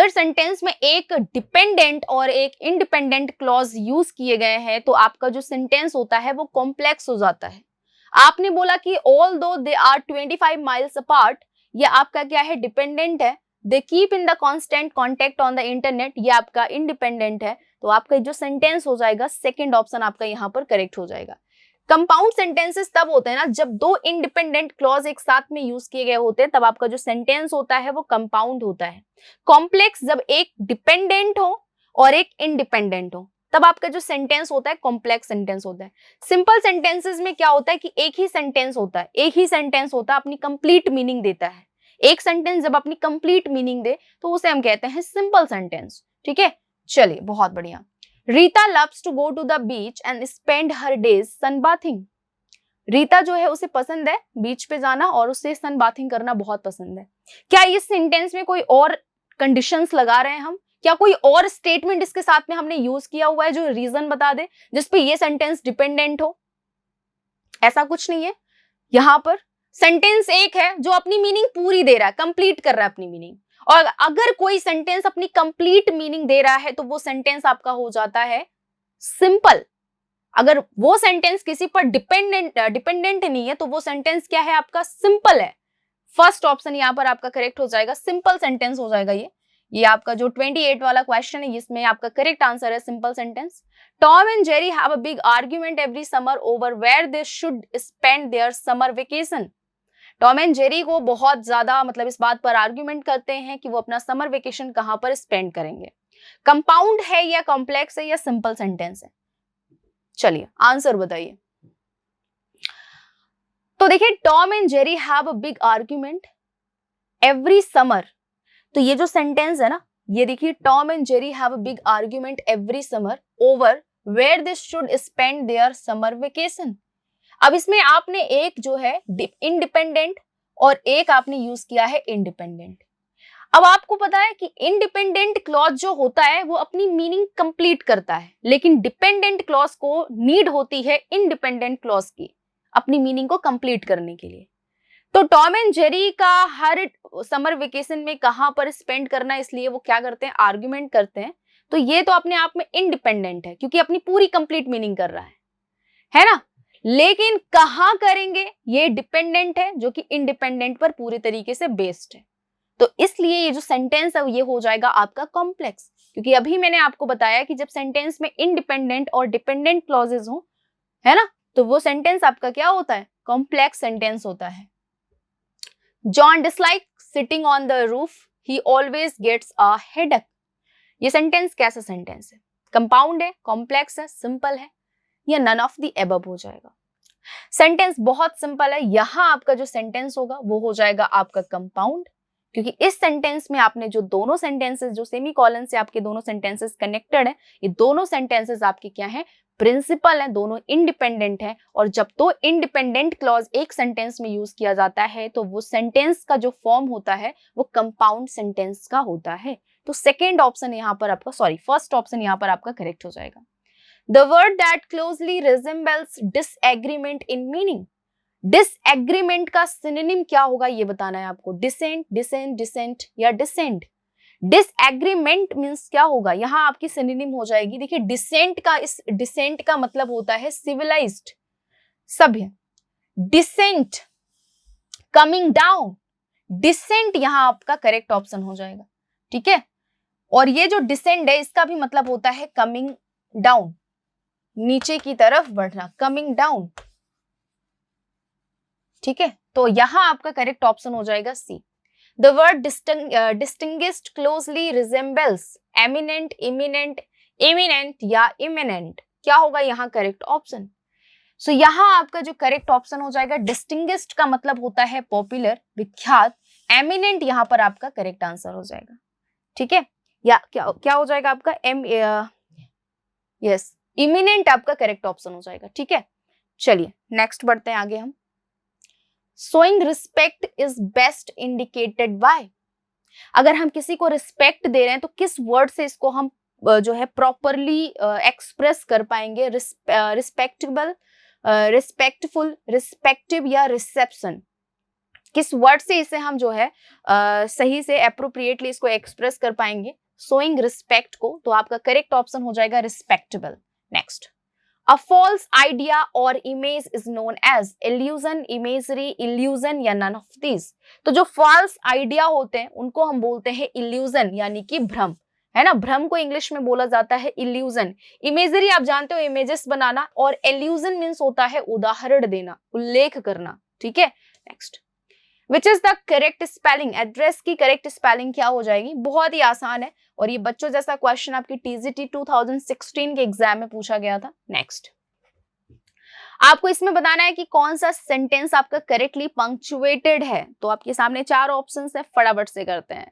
सेंटेंस में एक डिपेंडेंट और एक इंडिपेंडेंट क्लॉज यूज किए गए हैं तो आपका जो सेंटेंस होता है वो कॉम्प्लेक्स हो जाता है। आपने बोला कि although they are 25 miles apart, ये आपका क्या है, डिपेंडेंट है। They keep in the constant contact on the internet, ये आपका इंडिपेंडेंट है। तो आपका जो सेंटेंस हो जाएगा सेकंड ऑप्शन आपका यहाँ पर करेक्ट हो जाएगा। कंपाउंड सेंटेंसेस तब होते हैं ना जब दो इंडिपेंडेंट क्लॉज एक साथ में यूज किए गए होते हैं, तब आपका जो सेंटेंस होता है वो कंपाउंड होता है। कॉम्प्लेक्स जब एक डिपेंडेंट हो और एक इंडिपेंडेंट हो तब आपका जो सेंटेंस होता है कॉम्प्लेक्स सेंटेंस होता है। सिंपल सेंटेंसेस में क्या होता है कि एक ही सेंटेंस होता है, अपनी कंप्लीट मीनिंग देता है। एक सेंटेंस जब अपनी कंप्लीट मीनिंग दे तो उसे हम कहते हैं सिंपल सेंटेंस, ठीक है। चलिए बहुत बढ़िया। Rita loves to go to the beach and spend her days sunbathing. Rita जो है उसे पसंद है बीच पे जाना और उसे सन बाथिंग करना बहुत पसंद है। क्या इस सेंटेंस में कोई और कंडीशंस लगा रहे हैं हम, क्या कोई और स्टेटमेंट इसके साथ में हमने यूज किया हुआ है जो रीजन बता दे जिसपे ये सेंटेंस डिपेंडेंट हो? ऐसा कुछ नहीं है। यहां पर सेंटेंस एक है जो अपनी मीनिंग पूरी दे रहा है, कंप्लीट कर रहा है अपनी मीनिंग, और अगर कोई सेंटेंस अपनी कंप्लीट मीनिंग दे रहा है तो वो सेंटेंस आपका हो जाता है सिंपल। अगर वो सेंटेंस किसी पर डिपेंडेंट नहीं है तो वो सेंटेंस क्या है, आपका सिंपल है। फर्स्ट ऑप्शन यहाँ पर आपका करेक्ट हो जाएगा, सिंपल सेंटेंस हो जाएगा। ये आपका जो 28 वाला क्वेश्चन है इसमें आपका करेक्ट आंसर है simple sentence. Tom and Jerry have a big argument every summer over where they should spend their summer vacation. Tom and Jerry को बहुत ज्यादा मतलब इस बात पर आर्ग्यूमेंट करते हैं कि वो अपना समर वेकेशन कहां पर स्पेंड करेंगे। कंपाउंड है या कॉम्प्लेक्स है या सिंपल सेंटेंस है? चलिए आंसर बताइए। तो देखिए, Tom and Jerry have a big argument every summer. तो ये जो सेंटेंस है ना, ये देखिए, Tom and Jerry have a big argument every summer over where they should spend their summer vacation. अब इसमें आपने एक जो है इंडिपेंडेंट और एक आपने यूज किया है इंडिपेंडेंट। अब आपको पता है कि इंडिपेंडेंट क्लॉज जो होता है वो अपनी मीनिंग कंप्लीट करता है, लेकिन डिपेंडेंट क्लॉज को नीड होती है इंडिपेंडेंट क्लॉज की अपनी मीनिंग को कंप्लीट करने के लिए। तो टॉम एंड जेरी का हर समर वेकेशन में कहां पर स्पेंड करना है, इसलिए वो क्या करते हैं, आर्ग्यूमेंट करते हैं। तो ये तो अपने आप में इंडिपेंडेंट है क्योंकि अपनी पूरी कंप्लीट मीनिंग कर रहा है ना। लेकिन कहां करेंगे, ये डिपेंडेंट है जो कि इंडिपेंडेंट पर पूरे तरीके से बेस्ड है। तो इसलिए ये जो सेंटेंस है ये हो जाएगा आपका कॉम्प्लेक्स, क्योंकि अभी मैंने आपको बताया कि जब सेंटेंस में इंडिपेंडेंट और डिपेंडेंट क्लॉजेस हो, है ना, तो वो सेंटेंस आपका क्या होता है, कॉम्प्लेक्स सेंटेंस होता है। John dislike sitting on the roof, he always gets a headache. ये सेंटेंस कैसा सेंटेंस है, कंपाउंड है, कॉम्प्लेक्स है, सिंपल है, या नन ऑफ द एबव हो जाएगा। सेंटेंस बहुत सिंपल है, यहां आपका जो सेंटेंस होगा वो हो जाएगा आपका कंपाउंड, क्योंकि इस सेंटेंस में आपने जो दोनों सेंटेंसेस, जो सेमी कॉलन से आपके दोनों सेंटेंसेस कनेक्टेड है, ये दोनों सेंटेंसेस आपके क्या है, प्रिंसिपल है, दोनों इंडिपेंडेंट है। और जब तो इंडिपेंडेंट क्लॉज एक सेंटेंस में यूज किया जाता है तो वो सेंटेंस का जो फॉर्म होता है वो कंपाउंड सेंटेंस का होता है। तो सेकेंड ऑप्शन यहाँ पर आपका, सॉरी फर्स्ट ऑप्शन यहाँ पर आपका करेक्ट हो जाएगा। The word that closely resembles disagreement in meaning. Disagreement का synonym क्या होगा ये बताना है आपको। Dissent, dissent, dissent या dissent। Disagreement means क्या होगा, यहाँ आपकी synonym हो जाएगी। देखिए dissent का, इस dissent का मतलब होता है civilized, सभ्य। Dissent coming down, dissent यहाँ आपका करेक्ट ऑप्शन हो जाएगा, ठीक है। और ये जो descend है इसका भी मतलब होता है coming down, नीचे की तरफ बढ़ना, कमिंग डाउन, ठीक है। तो यहां आपका करेक्ट ऑप्शन हो जाएगा C. The word distinguished closely resembles eminent, imminent, imminent या इमिनेंट, क्या होगा यहाँ करेक्ट ऑप्शन। सो यहां आपका जो करेक्ट ऑप्शन हो जाएगा, डिस्टिंग्विश्ड का मतलब होता है पॉपुलर, विख्यात, एमिनेंट यहाँ पर आपका करेक्ट आंसर हो जाएगा, ठीक है। या क्या हो जाएगा आपका यस, इमिनेंट आपका करेक्ट ऑप्शन हो जाएगा, ठीक है। चलिए नेक्स्ट बढ़ते हैं आगे हम। Showing respect is best indicated by. अगर हम किसी को रिस्पेक्ट दे रहे हैं तो किस वर्ड से इसको हम जो है प्रॉपरली एक्सप्रेस कर पाएंगे, रिस्पेक्टेबल, रिस्पेक्टफुल, रिस्पेक्टिव या रिसेप्शन, किस वर्ड से इसे हम जो है सही से एप्रोप्रिएटली इसको एक्सप्रेस कर पाएंगे शोइंग रिस्पेक्ट को, तो आपका करेक्ट ऑप्शन हो जाएगा respectable. Next, a false idea और image is known as illusion, imagery, illusion या नन ऑफ दीज। तो जो फॉल्स आइडिया होते हैं उनको हम बोलते हैं इल्यूजन, यानी कि भ्रम, है ना। भ्रम को इंग्लिश में बोला जाता है इल्यूजन। इमेजरी आप जानते हो, इमेजेस बनाना, और इल्यूजन मीन्स होता है उदाहरण देना, उल्लेख करना, ठीक है। Next, which is the correct spelling, address की करेक्ट स्पेलिंग क्या हो जाएगी, बहुत ही आसान है, और ये बच्चों जैसा क्वेश्चन आपकी टीजीटी 2016 के एग्जाम में पूछा गया था। नेक्स्ट, आपको इसमें बताना है कि कौन सा सेंटेंस आपका करेक्टली पंक्चुएटेड है। तो आपके सामने चार ऑप्शंस है, फटाफट से करते हैं।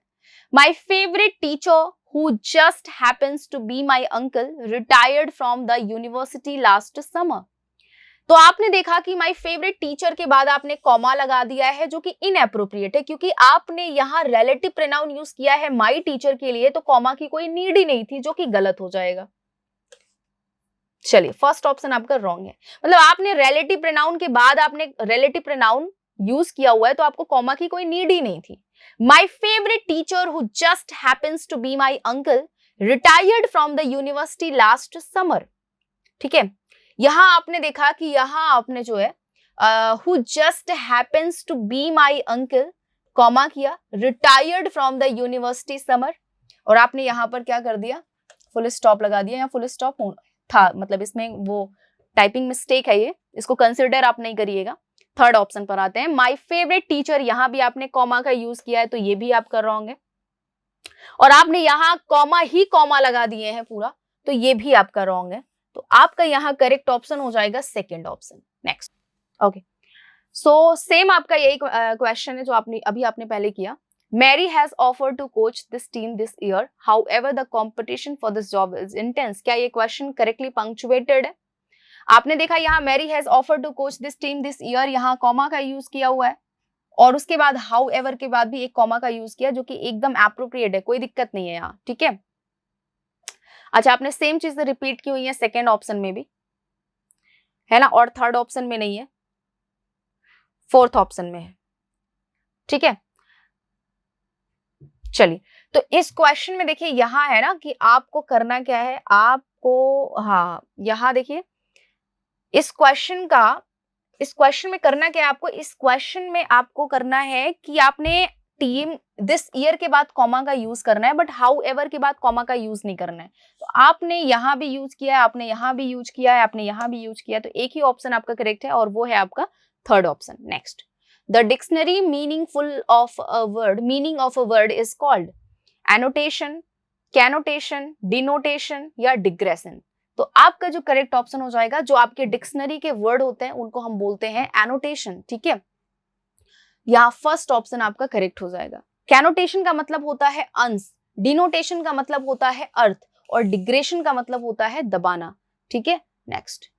My favourite teacher who just happens to be my uncle retired from the university last summer. तो आपने देखा कि माय फेवरेट टीचर के बाद आपने कॉमा लगा दिया है, जो कि इनएप्रोप्रिएट है, क्योंकि आपने यहाँ रिलेटिव प्रोनाउन यूज किया है माय टीचर के लिए, तो कॉमा की कोई नीड ही नहीं थी, जो कि गलत हो जाएगा। चलिए फर्स्ट ऑप्शन आपका रॉन्ग है, मतलब आपने रिलेटिव प्रोनाउन के बाद आपने रिलेटिव प्रोनाउन यूज किया हुआ है, तो आपको कॉमा की कोई नीड ही नहीं थी। My favourite teacher who just happens to be my uncle retired from the university last summer, ठीक है। यहां आपने देखा कि यहां आपने जो है who just happens to be my uncle comma किया, retired from the university summer, और आपने यहां पर क्या कर दिया, फुल स्टॉप लगा दिया, या फुल स्टॉप था, मतलब इसमें वो टाइपिंग मिस्टेक है, ये इसको कंसिडर आप नहीं करिएगा। थर्ड ऑप्शन पर आते हैं, माय फेवरेट टीचर, यहां भी आपने कॉमा का यूज किया है, तो ये भी आपका रॉन्ग है, और आपने यहां कॉमा ही कॉमा लगा दिए हैं पूरा, तो ये भी आपका रॉन्ग है। तो आपका यहाँ करेक्ट ऑप्शन हो जाएगा second option. Next, okay, so same आपका यही क्वेश्चन है जो आपने पहले किया। Mary has offered to coach this team this year. However, the competition for this job is intense. क्या ये क्वेश्चन करेक्टली पंक्चुएटेड है? आपने देखा यहाँ Mary has offered to coach this team this year, यहाँ कॉमा का यूज किया हुआ है और उसके बाद however के बाद भी एक कॉमा का यूज किया जो कि एकदम एप्रोप्रिएट है, कोई दिक्कत नहीं है यहाँ, ठीक है। अच्छा, आपने सेम चीज रिपीट की हुई है सेकेंड ऑप्शन में भी, है ना, और थर्ड ऑप्शन में नहीं है, फोर्थ ऑप्शन में है, ठीक है। चलिए, तो इस क्वेश्चन में देखिए यहाँ है ना कि आपको करना क्या है, आपको, हाँ यहाँ देखिए इस क्वेश्चन में करना क्या है आपको, इस क्वेश्चन में आपको करना है कि आपने टीम दिस ईयर के बाद कॉमा का यूज करना है, बट हाउ एवर के बाद कॉमा का यूज नहीं करना है। तो आपने यहाँ भी यूज किया है, आपने यहाँ भी यूज किया है, आपने यहाँ भी यूज किया है, तो एक ही ऑप्शन आपका करेक्ट है और वो है आपका third option. Next, the dictionary meaning of a word is called annotation, connotation, denotation या digression। तो आपका जो करेक्ट ऑप्शन हो जाएगा, जो आपके डिक्शनरी के वर्ड होते हैं उनको हम बोलते हैं एनोटेशन, ठीक है। यहाँ फर्स्ट ऑप्शन आपका करेक्ट हो जाएगा। कैनोटेशन का मतलब होता है अंश, डिनोटेशन का मतलब होता है अर्थ और डिग्रेशन का मतलब होता है दबाना, ठीक है। Next,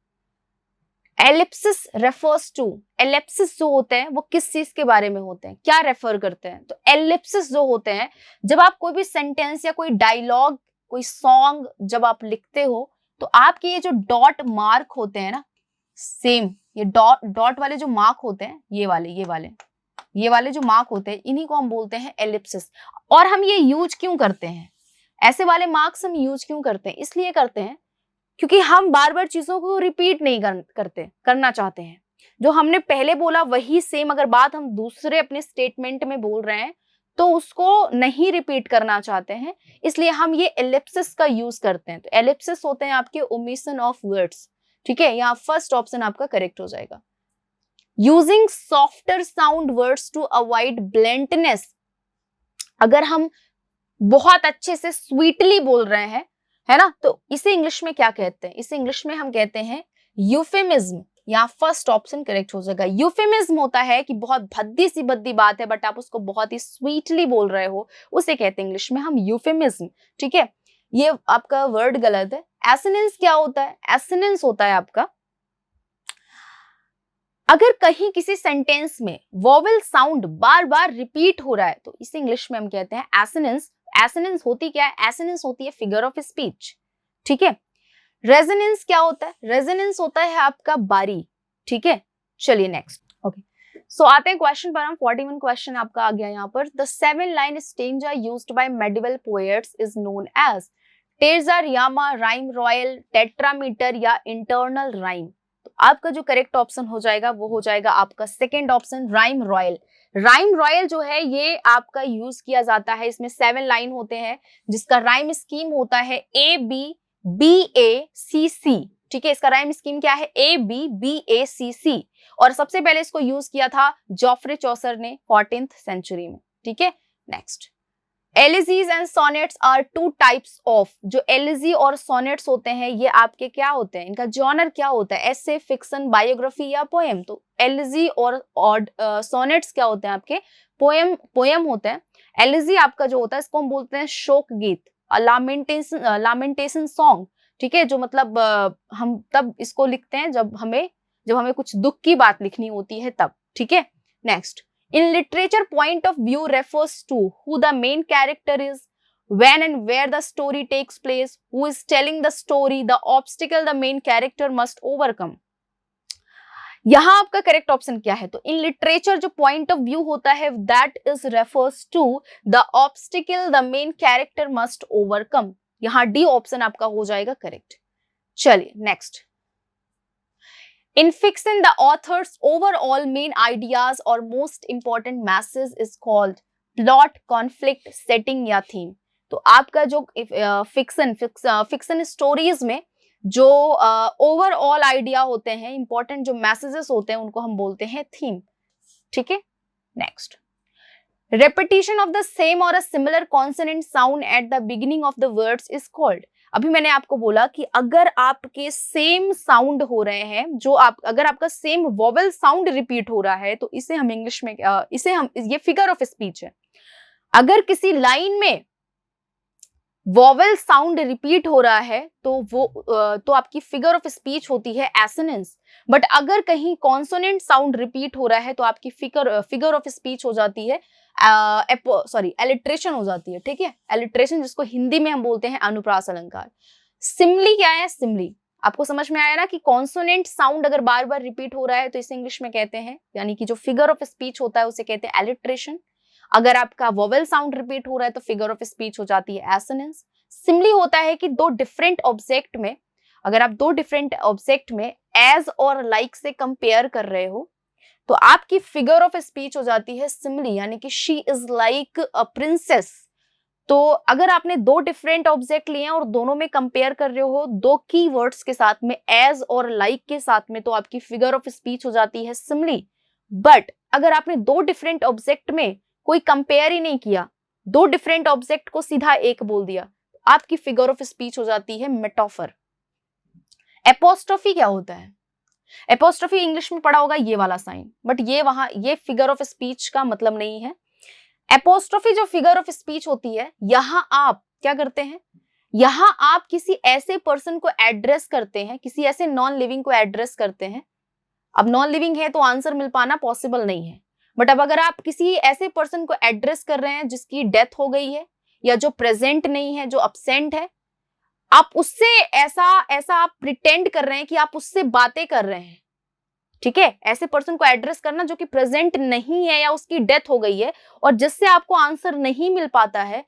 ellipsis refers to, ellipsis जो होते हैं वो किस चीज के बारे में होते हैं, क्या रेफर करते हैं? तो एलिप्सिस जो होते हैं, जब आप कोई भी सेंटेंस या कोई डायलॉग, कोई सॉन्ग जब आप लिखते हो तो आपके ये जो डॉट मार्क होते हैं ना, सेम ये डॉट वाले जो मार्क होते हैं, ये वाले जो मार्क होते हैं, इन्हीं को हम बोलते हैं एलिप्सिस। और हम ये यूज क्यों करते हैं, ऐसे वाले मार्क्स हम यूज क्यों करते हैं? इसलिए करते हैं क्योंकि हम बार बार चीजों को रिपीट नहीं करना चाहते हैं। जो हमने पहले बोला वही सेम अगर बात हम दूसरे अपने स्टेटमेंट में बोल रहे हैं तो उसको नहीं रिपीट करना चाहते हैं, इसलिए हम ये एलिप्सिस का यूज करते हैं। तो एलिप्सिस होते हैं आपके ओमिशन ऑफ वर्ड्स, ठीक है। यहाँ फर्स्ट ऑप्शन आपका करेक्ट हो जाएगा। Using softer sound words to avoid bluntness, अगर हम बहुत अच्छे से स्वीटली बोल रहे हैं, है ना, तो इसे इंग्लिश में क्या कहते हैं? इसे इंग्लिश में हम कहते हैं यूफेमिज्म। यहाँ फर्स्ट ऑप्शन करेक्ट हो जाएगा। यूफेमिज्म होता है कि बहुत भद्दी सी बद्दी बात है बट आप उसको बहुत ही स्वीटली बोल रहे हो, उसे कहते हैं इंग्लिश में हम यूफेमिज्म, ठीक है। ये आपका वर्ड गलत है। एसोनेंस क्या होता है? एसोनेंस होता है आपका, अगर कहीं किसी सेंटेंस में वोवेल साउंड बार बार रिपीट हो रहा है तो इसे इंग्लिश में हम कहते हैं एसोनेंस। एसोनेंस होती क्या है? एसोनेंस होती है फिगर ऑफ स्पीच, ठीक है। रेजोनेंस क्या होता है? रेजोनेंस होता है आपका बारी, ठीक है। चलिए नेक्स्ट, ओके, सो आते हैं क्वेश्चन पर। हम 41 क्वेश्चन आपका आ गया यहाँ पर। The 7 line stanza used by medieval poets is known as terza, rima, rhyme royal, tetrameter या इंटरनल राइम। तो आपका जो करेक्ट ऑप्शन हो जाएगा वो हो जाएगा आपका second option, rhyme royal. Rhyme royal जो है ये आपका यूज किया जाता है, इसमें 7 लाइन होते हैं जिसका राइम स्कीम होता है ABBACC, ठीक है। इसका राइम स्कीम क्या है? ABBACC। और सबसे पहले इसको यूज किया था जॉफ्रे चौसर ने 14th सेंचुरी में, ठीक है। Next, elegies and sonnets are two types of. जो एलिजी और सोनेट्स होते हैं ये आपके क्या होते हैं? इनका जॉनर क्या होता है? एसे, फिक्शन, बायोग्राफी या पोएम? तो एलिजी और सोनेट्स क्या होते हैं? आपके पोएम होते हैं। एलिजी आपका जो होता है इसको हम बोलते हैं शोक गीत, लामेंटेशन सॉन्ग, ठीक है। जो मतलब हम तब इसको लिखते हैं जब हमें कुछ दुख की बात लिखनी होती है तब, ठीक है। Next, in literature, point of view refers to who the main character is, when and where the story takes place, who is telling the story, the obstacle the main character must overcome। यहां आपका correct option क्या है? तो in literature जो point of view होता है that is refers to the obstacle the main character must overcome. यहां D option आपका हो जाएगा करेक्ट। चलिए next, in fiction the author's overall main ideas or most important message is called plot, conflict, setting या theme। तो आपका जो fiction stories में जो ओवरऑल आइडिया होते हैं, इंपॉर्टेंट जो मैसेजेस होते हैं उनको हम बोलते हैं थीम, ठीक है। Next, Repetition of the same or a similar consonant sound at the beginning of the words is called. अभी मैंने आपको बोला कि अगर आपके सेम साउंड हो रहे हैं, अगर आपका सेम वोवेल साउंड रिपीट हो रहा है, तो इसे हम इंग्लिश में ये फिगर ऑफ स्पीच है। अगर किसी लाइन में वोवेल साउंड रिपीट हो रहा है तो आपकी फिगर ऑफ स्पीच होती है एसोनेंस। बट अगर कहीं कॉन्सोनेंट साउंड रिपीट हो रहा है तो आपकी फिगर ऑफ स्पीच हो जाती है एलिट्रेशन हो जाती है। ठीक है, एलिट्रेशन जिसको हिंदी में हम बोलते हैं अनुप्रास अलंकार। सिमली क्या है? सिमली आपको समझ में आया ना कि कॉन्सोनेंट साउंड अगर बार बार रिपीट हो रहा है तो इसे इंग्लिश में कहते हैं, यानी कि जो फिगर ऑफ स्पीच होता है उसे कहते हैं एलिट्रेशन। अगर आपका वोवेल साउंड रिपीट हो रहा है तो फिगर ऑफ स्पीच हो जाती है एसोनेंस। सिमली होता है कि दो डिफरेंट ऑब्जेक्ट में, अगर आप दो डिफरेंट ऑब्जेक्ट में एज और लाइक से कंपेयर कर रहे हो तो आपकी फिगर ऑफ स्पीच हो जाती है सिमली, यानी कि she is like a princess. तो अगर आपने दो डिफरेंट ऑब्जेक्ट लिए हैं और दोनों में कंपेयर कर रहे हो दो की वर्ड्स के साथ में, एज और लाइक के साथ में, तो आपकी फिगर ऑफ स्पीच हो जाती है सिमली। बट अगर आपने दो डिफरेंट ऑब्जेक्ट में कोई कंपेयर ही नहीं किया, दो डिफरेंट ऑब्जेक्ट को सीधा एक बोल दिया, आपकी फिगर ऑफ स्पीच हो जाती है मेटाफर। एपोस्ट्रोफी क्या होता है? एपोस्ट्रोफी इंग्लिश में पढ़ा होगा ये वाला साइन, बट ये फिगर ऑफ स्पीच का मतलब नहीं है। एपोस्ट्रोफी जो फिगर ऑफ स्पीच होती है, यहां आप क्या करते हैं, यहां आप किसी ऐसे पर्सन को एड्रेस करते हैं, किसी ऐसे नॉन लिविंग को एड्रेस करते हैं। अब नॉन लिविंग है तो आंसर मिल पाना पॉसिबल नहीं है, बट अब अगर आप किसी ऐसे पर्सन को एड्रेस कर रहे हैं जिसकी डेथ हो गई है या जो प्रेजेंट नहीं है, जो अब्सेंट है, आप उससे ऐसा आप प्रिटेंड कर रहे हैं कि आप उससे बातें कर रहे हैं। ठीक है, ऐसे पर्सन को एड्रेस करना जो कि प्रेजेंट नहीं है या उसकी डेथ हो गई है और जिससे आपको आंसर नहीं मिल पाता है।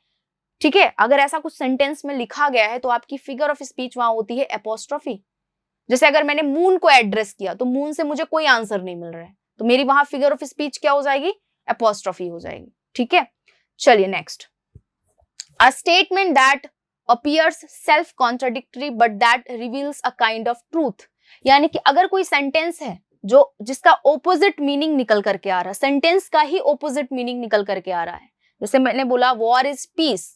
ठीक है, अगर ऐसा कुछ सेंटेंस में लिखा गया है तो आपकी फिगर ऑफ स्पीच वहां होती है एपोस्ट्रोफी। जैसे अगर मैंने मून को एड्रेस किया तो मून से मुझे कोई आंसर नहीं मिल रहा है, तो मेरी वहां फिगर ऑफ स्पीच क्या हो जाएगी? एपोस्ट्रोफी हो जाएगी। ठीक है, चलिए next. A statement that appears self contradictory but that reveals a kind of truth, यानी कि अगर कोई सेंटेंस है जिसका ओपोजिट मीनिंग निकल करके आ रहा है, सेंटेंस का ही ओपोजिट मीनिंग निकल करके आ रहा है। जैसे मैंने बोला वॉर इज पीस,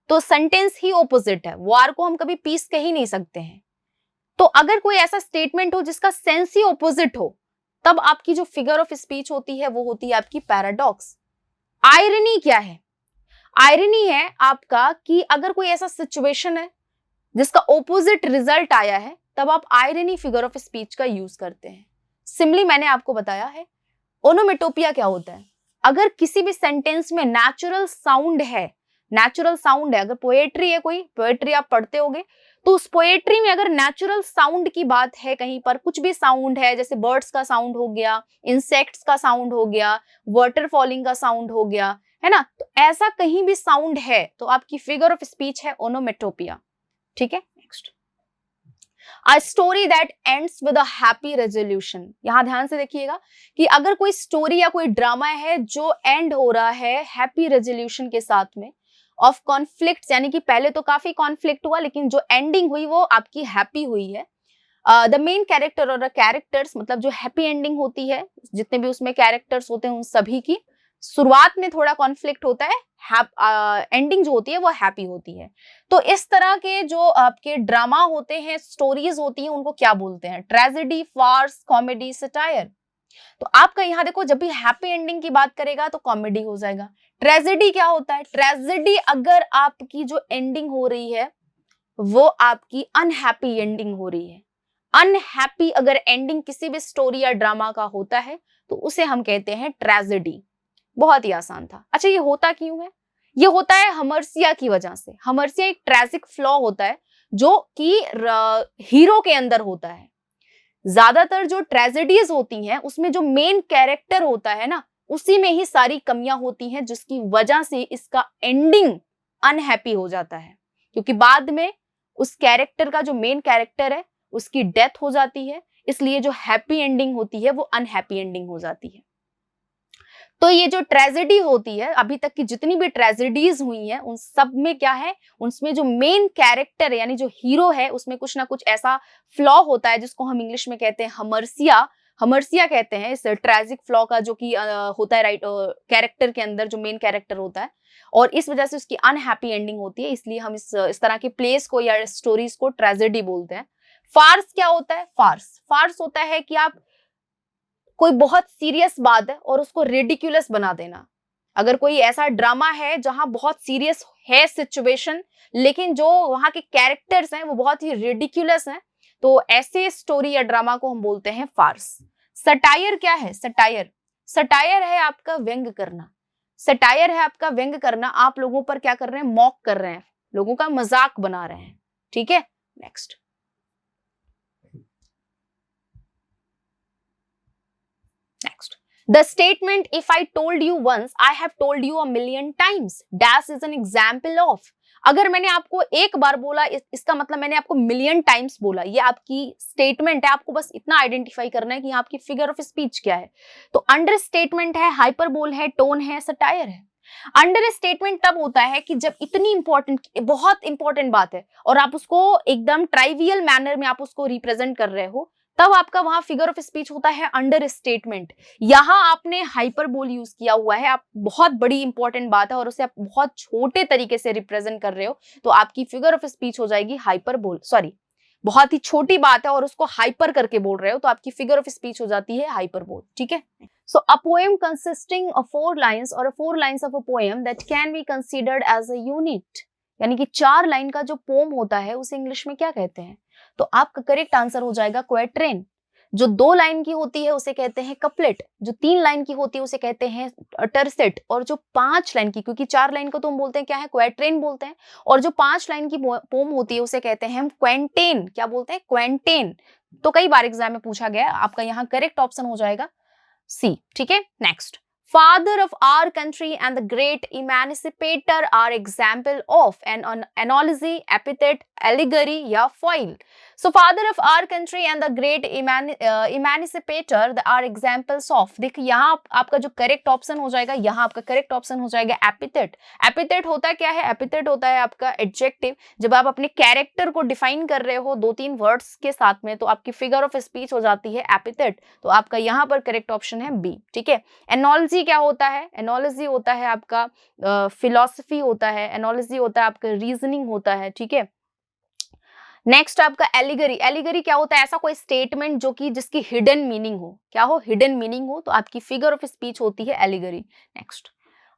तो सेंटेंस ही ओपोजिट है, वॉर को हम कभी पीस कह ही नहीं सकते हैं। तो अगर कोई ऐसा स्टेटमेंट हो जिसका सेंस ही ओपोजिट हो, तब आपकी जो फिगर ऑफ स्पीच होती है वो होती है आपकी पैराडॉक्स। आयरनी क्या है? आयरनी है आपका कि अगर कोई ऐसा सिचुएशन है जिसका ओपोजिट रिजल्ट आया है, तब आप आयरनी फिगर ऑफ स्पीच का यूज करते हैं। सिमिली मैंने आपको बताया है। ओनोमेटोपिया क्या होता है? अगर किसी भी सेंटेंस में नेचुरल साउंड है, अगर पोएट्री है, कोई पोएट्री आप पढ़ते होगे, तो उस पोएट्री में अगर नेचुरल साउंड की बात है, कहीं पर कुछ भी साउंड है, जैसे बर्ड्स का साउंड हो गया, इंसेक्ट्स का साउंड हो गया, वाटर फॉलिंग का साउंड हो गया, है ना, तो ऐसा कहीं भी साउंड है तो आपकी फिगर ऑफ स्पीच है ओनोमेटोपिया। ठीक है, next. A story that ends with a happy resolution, यहां ध्यान से देखिएगा कि अगर कोई स्टोरी या कोई ड्रामा है जो एंड हो रहा है हैप्पी रेजोल्यूशन के साथ में, ऑफ कॉन्फ्लिक्ट्स, यानी कि पहले तो काफी कॉन्फ्लिक्ट हुआ लेकिन जो एंडिंग हुई वो आपकी हैप्पी हुई है। द मेन कैरेक्टर और कैरेक्टर्स, मतलब जो हैप्पी एंडिंग होती है, जितने भी उसमें कैरेक्टर्स होते हैं उन सभी की शुरुआत में थोड़ा कॉन्फ्लिक्ट होता है, एंडिंग जो होती है वो हैप्पी होती है। तो इस तरह के जो आपके ड्रामा होते हैं, स्टोरीज होती हैं, उनको क्या बोलते हैं? Tragedy, farce, comedy, satire. तो आपका यहाँ देखो, जब भी हैप्पी एंडिंग की बात करेगा तो कॉमेडी हो जाएगा। ट्रेजेडी क्या होता है? ट्रेजेडी अगर आपकी जो एंडिंग हो रही है वो आपकी अनहैप्पी एंडिंग हो रही है। अनहैप्पी अगर एंडिंग किसी भी स्टोरी या ड्रामा का होता है तो उसे हम कहते हैं ट्रेजेडी। बहुत ही आसान था। अच्छा, ये होता क्यों है? ये होता है हमर्सिया की वजह से। हमर्सिया एक ट्रेजिक फ्लॉ होता है जो कि हीरो के अंदर होता है। ज्यादातर जो ट्रेजेडीज होती हैं उसमें जो मेन कैरेक्टर होता है ना, उसी में ही सारी कमियां होती हैं, जिसकी वजह से इसका एंडिंग अनहैप्पी हो जाता है, क्योंकि बाद में उस कैरेक्टर का जो मेन कैरेक्टर है उसकी डेथ हो जाती है, इसलिए जो हैप्पी एंडिंग होती है वो अनहैप्पी एंडिंग हो जाती है। तो ये जो ट्रेजेडी होती है, अभी तक की जितनी भी ट्रेजेडीज हुई हैं उन सब में क्या है, उसमें जो मेन कैरेक्टर है यानी जो हीरो है उसमें कुछ ना कुछ ऐसा फ्लॉ होता है जिसको हम इंग्लिश में कहते हैं हमर्सिया, हमर्सिया कहते हैं इस ट्रेजिक फ्लॉ का, जो कि होता है राइट कैरेक्टर के अंदर, जो मेन कैरेक्टर होता है, और इस वजह से उसकी अनहैप्पी एंडिंग होती है, इसलिए हम इस तरह के प्लेस को या स्टोरीज को ट्रेजेडी बोलते हैं। फार्स क्या होता है? फार्स होता है कि आप कोई बहुत सीरियस बात है और उसको रिडिक्यूलस बना देना। अगर कोई ऐसा ड्रामा है जहां बहुत सीरियस है सिचुएशन, लेकिन जो वहां के कैरेक्टर्स हैं वो बहुत ही रिडिक्यूलस हैं, तो ऐसे स्टोरी या ड्रामा को हम बोलते हैं फार्स। सटायर क्या है? सटायर है आपका व्यंग करना। सटायर है आपका व्यंग करना, आप लोगों पर क्या कर रहे हैं? मॉक कर रहे हैं, लोगों का मजाक बना रहे हैं। ठीक है, next. The statement, if I told you once, I have told you a million times. Dash is an example of. अगर मैंने आपको एक बार बोला, इसका मतलब मैंने आपको मिलियन टाइम्स बोला। ये आपकी स्टेटमेंट है, आपको बस इतना आइडेंटिफाई करना है कि यहाँ आपकी फिगर ऑफ स्पीच क्या है। तो अंडर स्टेटमेंट है, हाइपरबोल है, टोन है, सटायर है। अंडर स्टेटमेंट तब होता है कि जब इतनी इंपॉर्टेंट, बहुत इंपॉर्टेंट बात है और आप उसको एकदम ट्राइवियल मैनर में आप उसको रिप्रेजेंट कर रहे हो, तब आपका वहां फिगर ऑफ स्पीच होता है अंडर स्टेटमेंट। यहां आपने हाइपरबोल यूज किया हुआ है, आप बहुत बड़ी इंपॉर्टेंट बात है और उसे आप बहुत छोटे तरीके से रिप्रेजेंट कर रहे हो, तो आपकी फिगर ऑफ स्पीच हो जाएगी हाइपरबोल। सॉरी, बहुत ही छोटी बात है और उसको हाइपर करके बोल रहे हो, तो आपकी फिगर ऑफ स्पीच हो जाती है हाइपरबोल। ठीक है। So a poem consisting of 4 lines और 4 lines of a poem that can be considered as a unit, यानी कि 4 लाइन का जो पोम होता है उसे इंग्लिश में क्या कहते हैं? तो आपका करेक्ट आंसर हो जाएगा क्वेट्रेन। जो 2 लाइन की होती है उसे कहते हैं कपलेट, जो 3 लाइन की होती है उसे कहते हैं टर्सेट, और जो 5 लाइन की, क्योंकि 4 लाइन को तो हम बोलते हैं क्या है? क्वेट्रेन बोलते हैं, और जो 5 लाइन की पोम होती है उसे कहते हैं हम क्वेंटेन। क्या बोलते हैं? क्वेंटेन। तो कई बार एग्जाम में पूछा गया, आपका यहाँ करेक्ट ऑप्शन हो जाएगा सी। ठीक है, next. Father of our country and the great emancipator are example of an analogy, epithet, allegory या foil. So father of our country and the great emancipator are examples of. देखिए यहाँ आपका जो correct option हो जाएगा, यहाँ आपका correct option हो जाएगा एपिथेट। एपिथेट होता क्या है? एपिथेट होता है आपका एडजेक्टिव। जब आप अपने कैरेक्टर को डिफाइन कर रहे हो 2-3 वर्ड्स के साथ में, तो आपकी फिगर ऑफ स्पीच हो जाती है एपिथेट। तो आपका यहाँ पर करेक्ट ऑप्शन है बी। ठीक है। एनोलॉजी क्या होता है? एनोलॉजी होता है आपका फिलॉसफी होता है, एनोलॉजी होता है आपका रीजनिंग होता है। ठीक है। नेक्स्ट आपका एलिगरी। एलिगरी क्या होता है? ऐसा कोई स्टेटमेंट जो कि जिसकी हिडन मीनिंग हो। क्या हो? हिडन मीनिंग हो, तो आपकी फिगर ऑफ स्पीच होती है allegory. Next.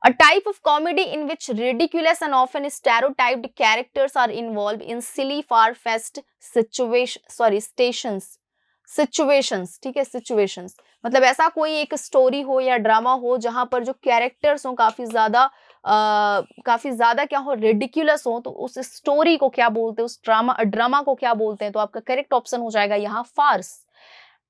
A type of comedy in which ridiculous and often stereotyped characters are involved in silly, far-fetched situations, ठीक है, situations मतलब ऐसा कोई एक स्टोरी हो या ड्रामा हो जहां पर जो कैरेक्टर्स हो काफी ज्यादा क्या हो? रिडिक्यूलस हो, तो उस स्टोरी को क्या बोलते हैं? उस ड्रामा को क्या बोलते हैं? तो आपका करेक्ट ऑप्शन हो जाएगा यहाँ फार्स।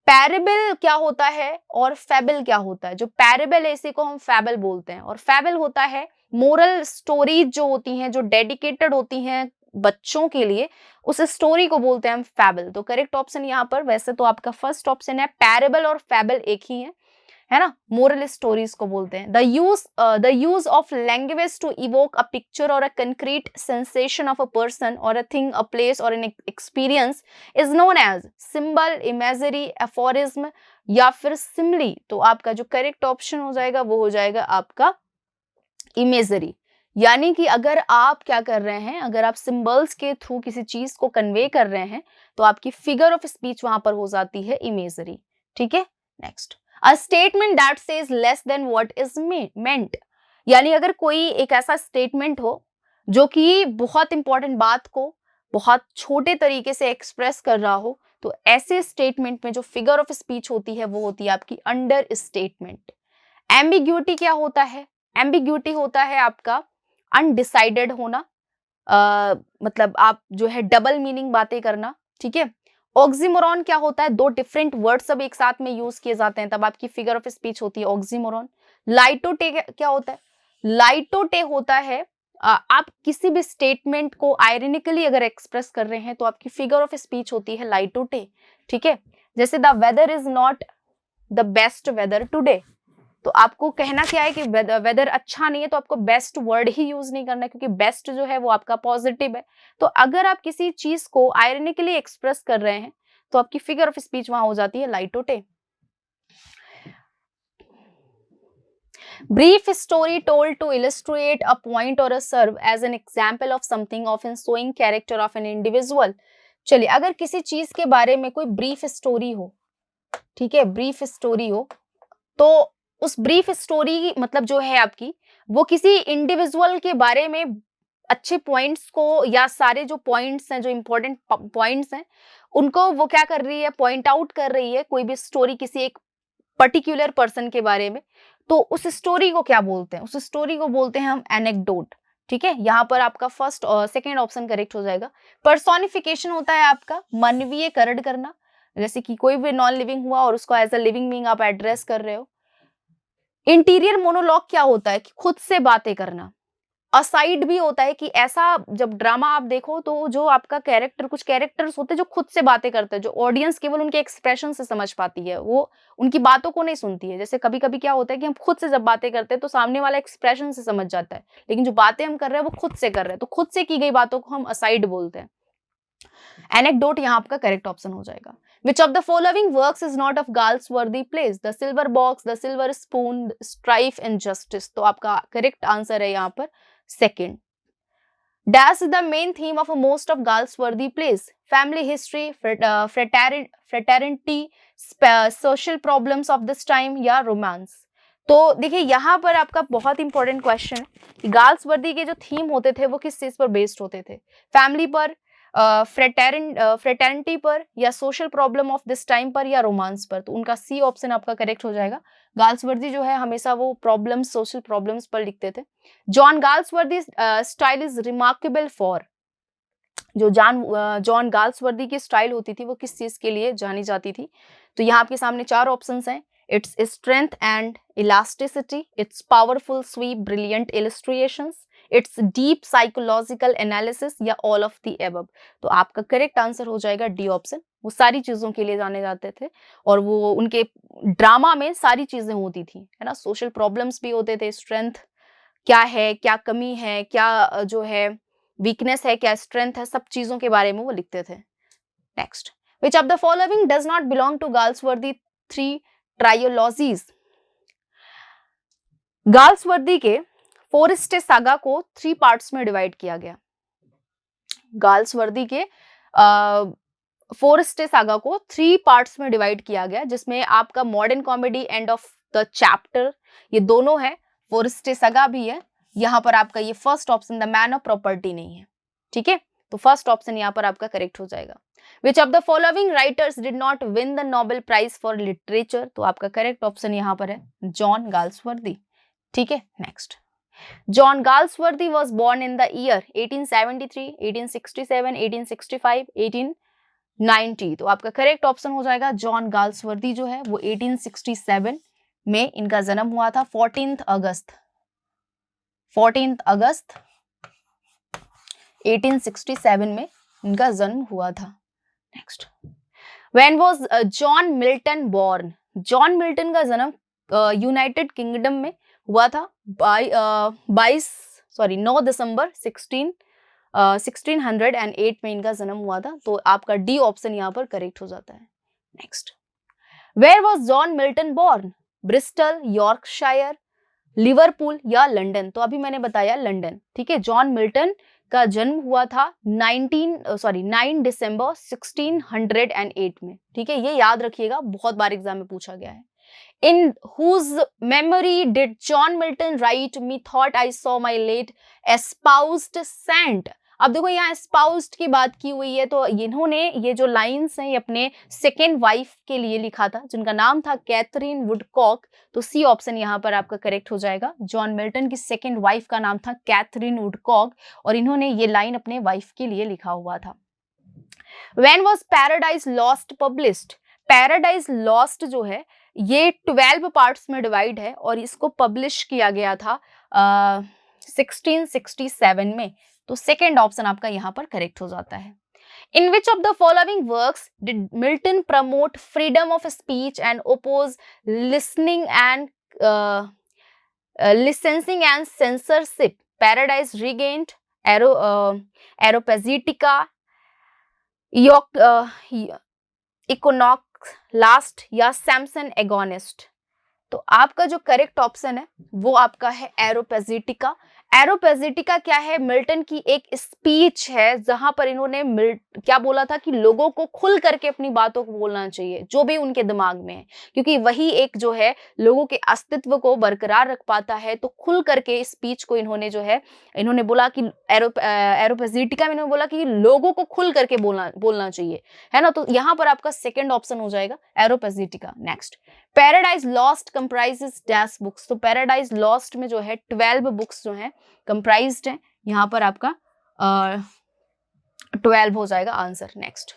पैरेबल क्या होता है और फेबल क्या होता है? जो पैरेबल है इसी को हम फेबल बोलते हैं, और फेबल होता है मोरल स्टोरीज जो होती हैं, जो डेडिकेटेड होती हैं बच्चों के लिए, उस स्टोरी को बोलते हैं हम फेबल। तो करेक्ट ऑप्शन यहाँ पर वैसे तो आपका फर्स्ट ऑप्शन है, पैरेबल और फेबल एक ही है ना, मोरल स्टोरीज को बोलते हैं। The use of language to evoke a picture और a concrete sensation of a person और अ थिंग, अ प्लेस और an experience is known as symbol, imagery, aphorism या फिर सिमली। तो आपका जो करेक्ट ऑप्शन हो जाएगा वो हो जाएगा आपका इमेजरी। यानी कि अगर आप क्या कर रहे हैं, अगर आप सिंबल्स के थ्रू किसी चीज को कन्वे कर रहे हैं, तो आपकी फिगर ऑफ स्पीच वहां पर हो जाती है इमेजरी। ठीक है, next. A statement that says less than what is meant, यानी अगर कोई एक ऐसा स्टेटमेंट हो जो कि बहुत इंपॉर्टेंट बात को बहुत छोटे तरीके से एक्सप्रेस कर रहा हो, तो ऐसे स्टेटमेंट में जो फिगर ऑफ स्पीच होती है वो होती है आपकी अंडर स्टेटमेंट। एम्बिग्यूटी क्या होता है? एम्बिग्यूटी होता है आपका अनडिसाइडेड होना, मतलब आप जो है डबल मीनिंग बातें करना। ठीक है। ऑक्सीमोरॉन क्या होता है? 2 डिफरेंट वर्ड सब एक साथ में यूज किए जाते हैं, तब आपकी फिगर ऑफ स्पीच होती है ऑक्सीमोरॉन। लाइटोटे क्या होता है? लाइटोटे होता है आप किसी भी स्टेटमेंट को आयरनिकली अगर एक्सप्रेस कर रहे हैं, तो आपकी फिगर ऑफ स्पीच होती है लाइटोटे। ठीक है। जैसे the weather is not the best weather today, तो आपको कहना क्या है कि वेदर अच्छा नहीं है, तो आपको बेस्ट वर्ड ही यूज नहीं करना है, क्योंकि बेस्ट जो है वो आपका पॉजिटिव है। तो अगर आप किसी चीज को आयरनिकली एक्सप्रेस कर रहे हैं, तो आपकी फिगर ऑफ स्पीच वहां हो जाती है लाइटोटे। Brief story told to illustrate a point or a serve as an example of something, often showing character of an individual. चलिए, अगर किसी चीज के बारे में कोई ब्रीफ स्टोरी हो, ठीक है, ब्रीफ स्टोरी हो, तो उस ब्रीफ स्टोरी मतलब जो है आपकी, वो किसी इंडिविजुअल के बारे में अच्छे पॉइंट्स को या सारे जो पॉइंट्स हैं, जो इंपॉर्टेंट पॉइंट्स हैं, उनको वो क्या कर रही है, पॉइंट आउट कर रही है, कोई भी स्टोरी किसी एक पर्टिकुलर पर्सन के बारे में, तो उस स्टोरी को क्या बोलते हैं? उस स्टोरी को बोलते हैं हम एनेक्डोट। ठीक है, यहाँ पर आपका फर्स्ट और सेकेंड ऑप्शन करेक्ट हो जाएगा। पर्सोनिफिकेशन होता है आपका मानवीयकरण करना, जैसे कि कोई भी नॉन लिविंग हुआ और उसको एज अ लिविंग बीइंग आप एड्रेस कर रहे हो। इंटीरियर मोनोलॉग क्या होता है कि खुद से बातें करना। असाइड भी होता है कि ऐसा जब ड्रामा आप देखो तो जो आपका कैरेक्टर, कुछ कैरेक्टर्स होते हैं जो खुद से बातें करते हैं, जो ऑडियंस केवल उनके एक्सप्रेशन से समझ पाती है, वो उनकी बातों को नहीं सुनती है। जैसे कभी कभी क्या होता है कि हम खुद से जब बातें करते हैं तो सामने वाला एक्सप्रेशन से समझ जाता है, लेकिन जो बातें हम कर रहे हैं वो खुद से कर रहे हैं, तो खुद से की गई बातों को हम असाइड बोलते हैं। एनेक्डोट यहाँ आपका करेक्ट ऑप्शन हो जाएगा। Which of the following works is not of Galsworthy plays? The Silver Box, The Silver Spoon, Strife and Justice. तो आपका करेक्ट आंसर है यहाँ पर second. Dash is the main theme of most of Galsworthy plays. Family history, fraternity, social problems of this time या romance. तो देखिए यहाँ पर आपका बहुत इंपॉर्टेंट क्वेश्चन है कि गाल्सवर्दी के जो थीम होते थे वो किस चीज पर बेस्ड होते थे? फैमिली पर, फ्रेटर्निटी पर, या social problem of this time पर, या रोमांस पर। तो उनका सी ऑप्शन आपका करेक्ट हो जाएगा। गाल्सवर्दी जो है हमेशा वो प्रॉब्लम्स, सोशल प्रॉब्लम्स पर लिखते थे। John Galsworthy style is remarkable for, जो जॉन गाल्सवर्दी की स्टाइल होती थी वो किस चीज के लिए जानी जाती थी? तो यहाँ आपके सामने चार ऑप्शंस हैं। It's strength and elasticity, it's powerful sweep brilliant illustrations, it's deep psychological analysis, या ऑल ऑफ द एबव। तो आपका करेक्ट आंसर हो जाएगा डी ऑप्शन। वो सारी चीजों के लिए जाने जाते थे और वो उनके ड्रामा में सारी चीजें होती थी, है ना। सोशल प्रॉब्लम्स भी होते थे, स्ट्रेंथ क्या है, क्या कमी है, क्या जो है वीकनेस है, क्या स्ट्रेंथ है, सब चीजों के बारे में वो लिखते थे। Next, which of the following does not belong to Galsworthy three trilogies? Galsworthy के फोरेस्टे सागा को 3 पार्ट्स में डिवाइड किया गया। गाल्सवर्दी के फोरेस्टे सागा को 3 पार्ट्स में डिवाइड किया गया, जिसमें आपका modern comedy, end of the chapter, ये दोनों है। फोरेस्टे सागा भी है। यहाँ पर आपका ये first option the man of property नहीं है, ठीक है। तो फर्स्ट ऑप्शन यहाँ पर आपका करेक्ट हो जाएगा। Which of the following writers did not win the Nobel prize for literature? तो आपका करेक्ट ऑप्शन यहाँ पर है जॉन गाल्सवर्दी, ठीक है। Next, John Galsworthy was born in the year 1873, 1867, 1865, 1890। तो आपका करेक्ट ऑप्शन हो जाएगा जॉन गाल्सवर्दी जो है वो 1867 में इनका जन्म हुआ था। 14 अगस्त 1867 में इनका जन्म हुआ था। Next, When was John Milton born? John Milton का जन्म यूनाइटेड किंगडम में हुआ था 9 दिसंबर 1608 में इनका जन्म हुआ था। तो आपका डी ऑप्शन यहाँ पर करेक्ट हो जाता है। Next, where was John Milton born? Bristol, Yorkshire, Liverpool या लंदन? तो अभी मैंने बताया लंदन, ठीक है। जॉन मिल्टन का जन्म हुआ था 9 दिसंबर 1608 में, ठीक है। ये याद रखिएगा, बहुत बार एग्जाम में पूछा गया है। In whose memory did John Milton write "Methought I saw my late espoused saint"? अब देखो यहाँ espoused की बात की हुई है, तो इन्होंने ये जो लाइन्स हैं ये अपने सेकेंड वाइफ के लिए लिखा था, जिनका नाम था कैथरीन वुडकॉक। तो सी ऑप्शन यहाँ पर आपका करेक्ट हो जाएगा। जॉन मिल्टन की सेकेंड वाइफ का नाम था कैथरीन वुडकॉक और इन्होंने ये लाइन अपने वाइफ के लिए लिखा हुआ था। When was Paradise Lost published? Paradise lost जो है ये 12 पार्ट्स में डिवाइड है और इसको पब्लिश किया गया था 1667 में। तो सेकेंड ऑप्शन आपका यहाँ पर करेक्ट हो जाता है। In which of the following works did Milton promote freedom of speech and oppose listening and licensing and censorship? Paradise Regained, Areopagitica, Equinox, last या सैमसन एगोनिस्ट? तो आपका जो करेक्ट ऑप्शन है वो आपका है एरोपेजिटिका। एरोपेजिटिका क्या है? मिल्टन की एक स्पीच है जहां पर इन्होंने क्या बोला था कि लोगों को खुल करके अपनी बातों को बोलना चाहिए जो भी उनके दिमाग में है, क्योंकि वही एक जो है लोगों के अस्तित्व को बरकरार रख पाता है। तो खुल करके स्पीच को इन्होंने जो है इन्होंने बोला कि एरोपेजिटिका में इन्होंने बोला कि लोगों को खुल करके बोलना चाहिए, है ना। तो यहाँ पर आपका सेकंड ऑप्शन हो जाएगा Areopagitica. Next, Paradise Lost comprises dash books. तो पैराडाइज लॉस्ट में जो है 12 बुक्स जो है कंप्राइज्ड है। यहाँ पर आपका 12 हो जाएगा answer. Next,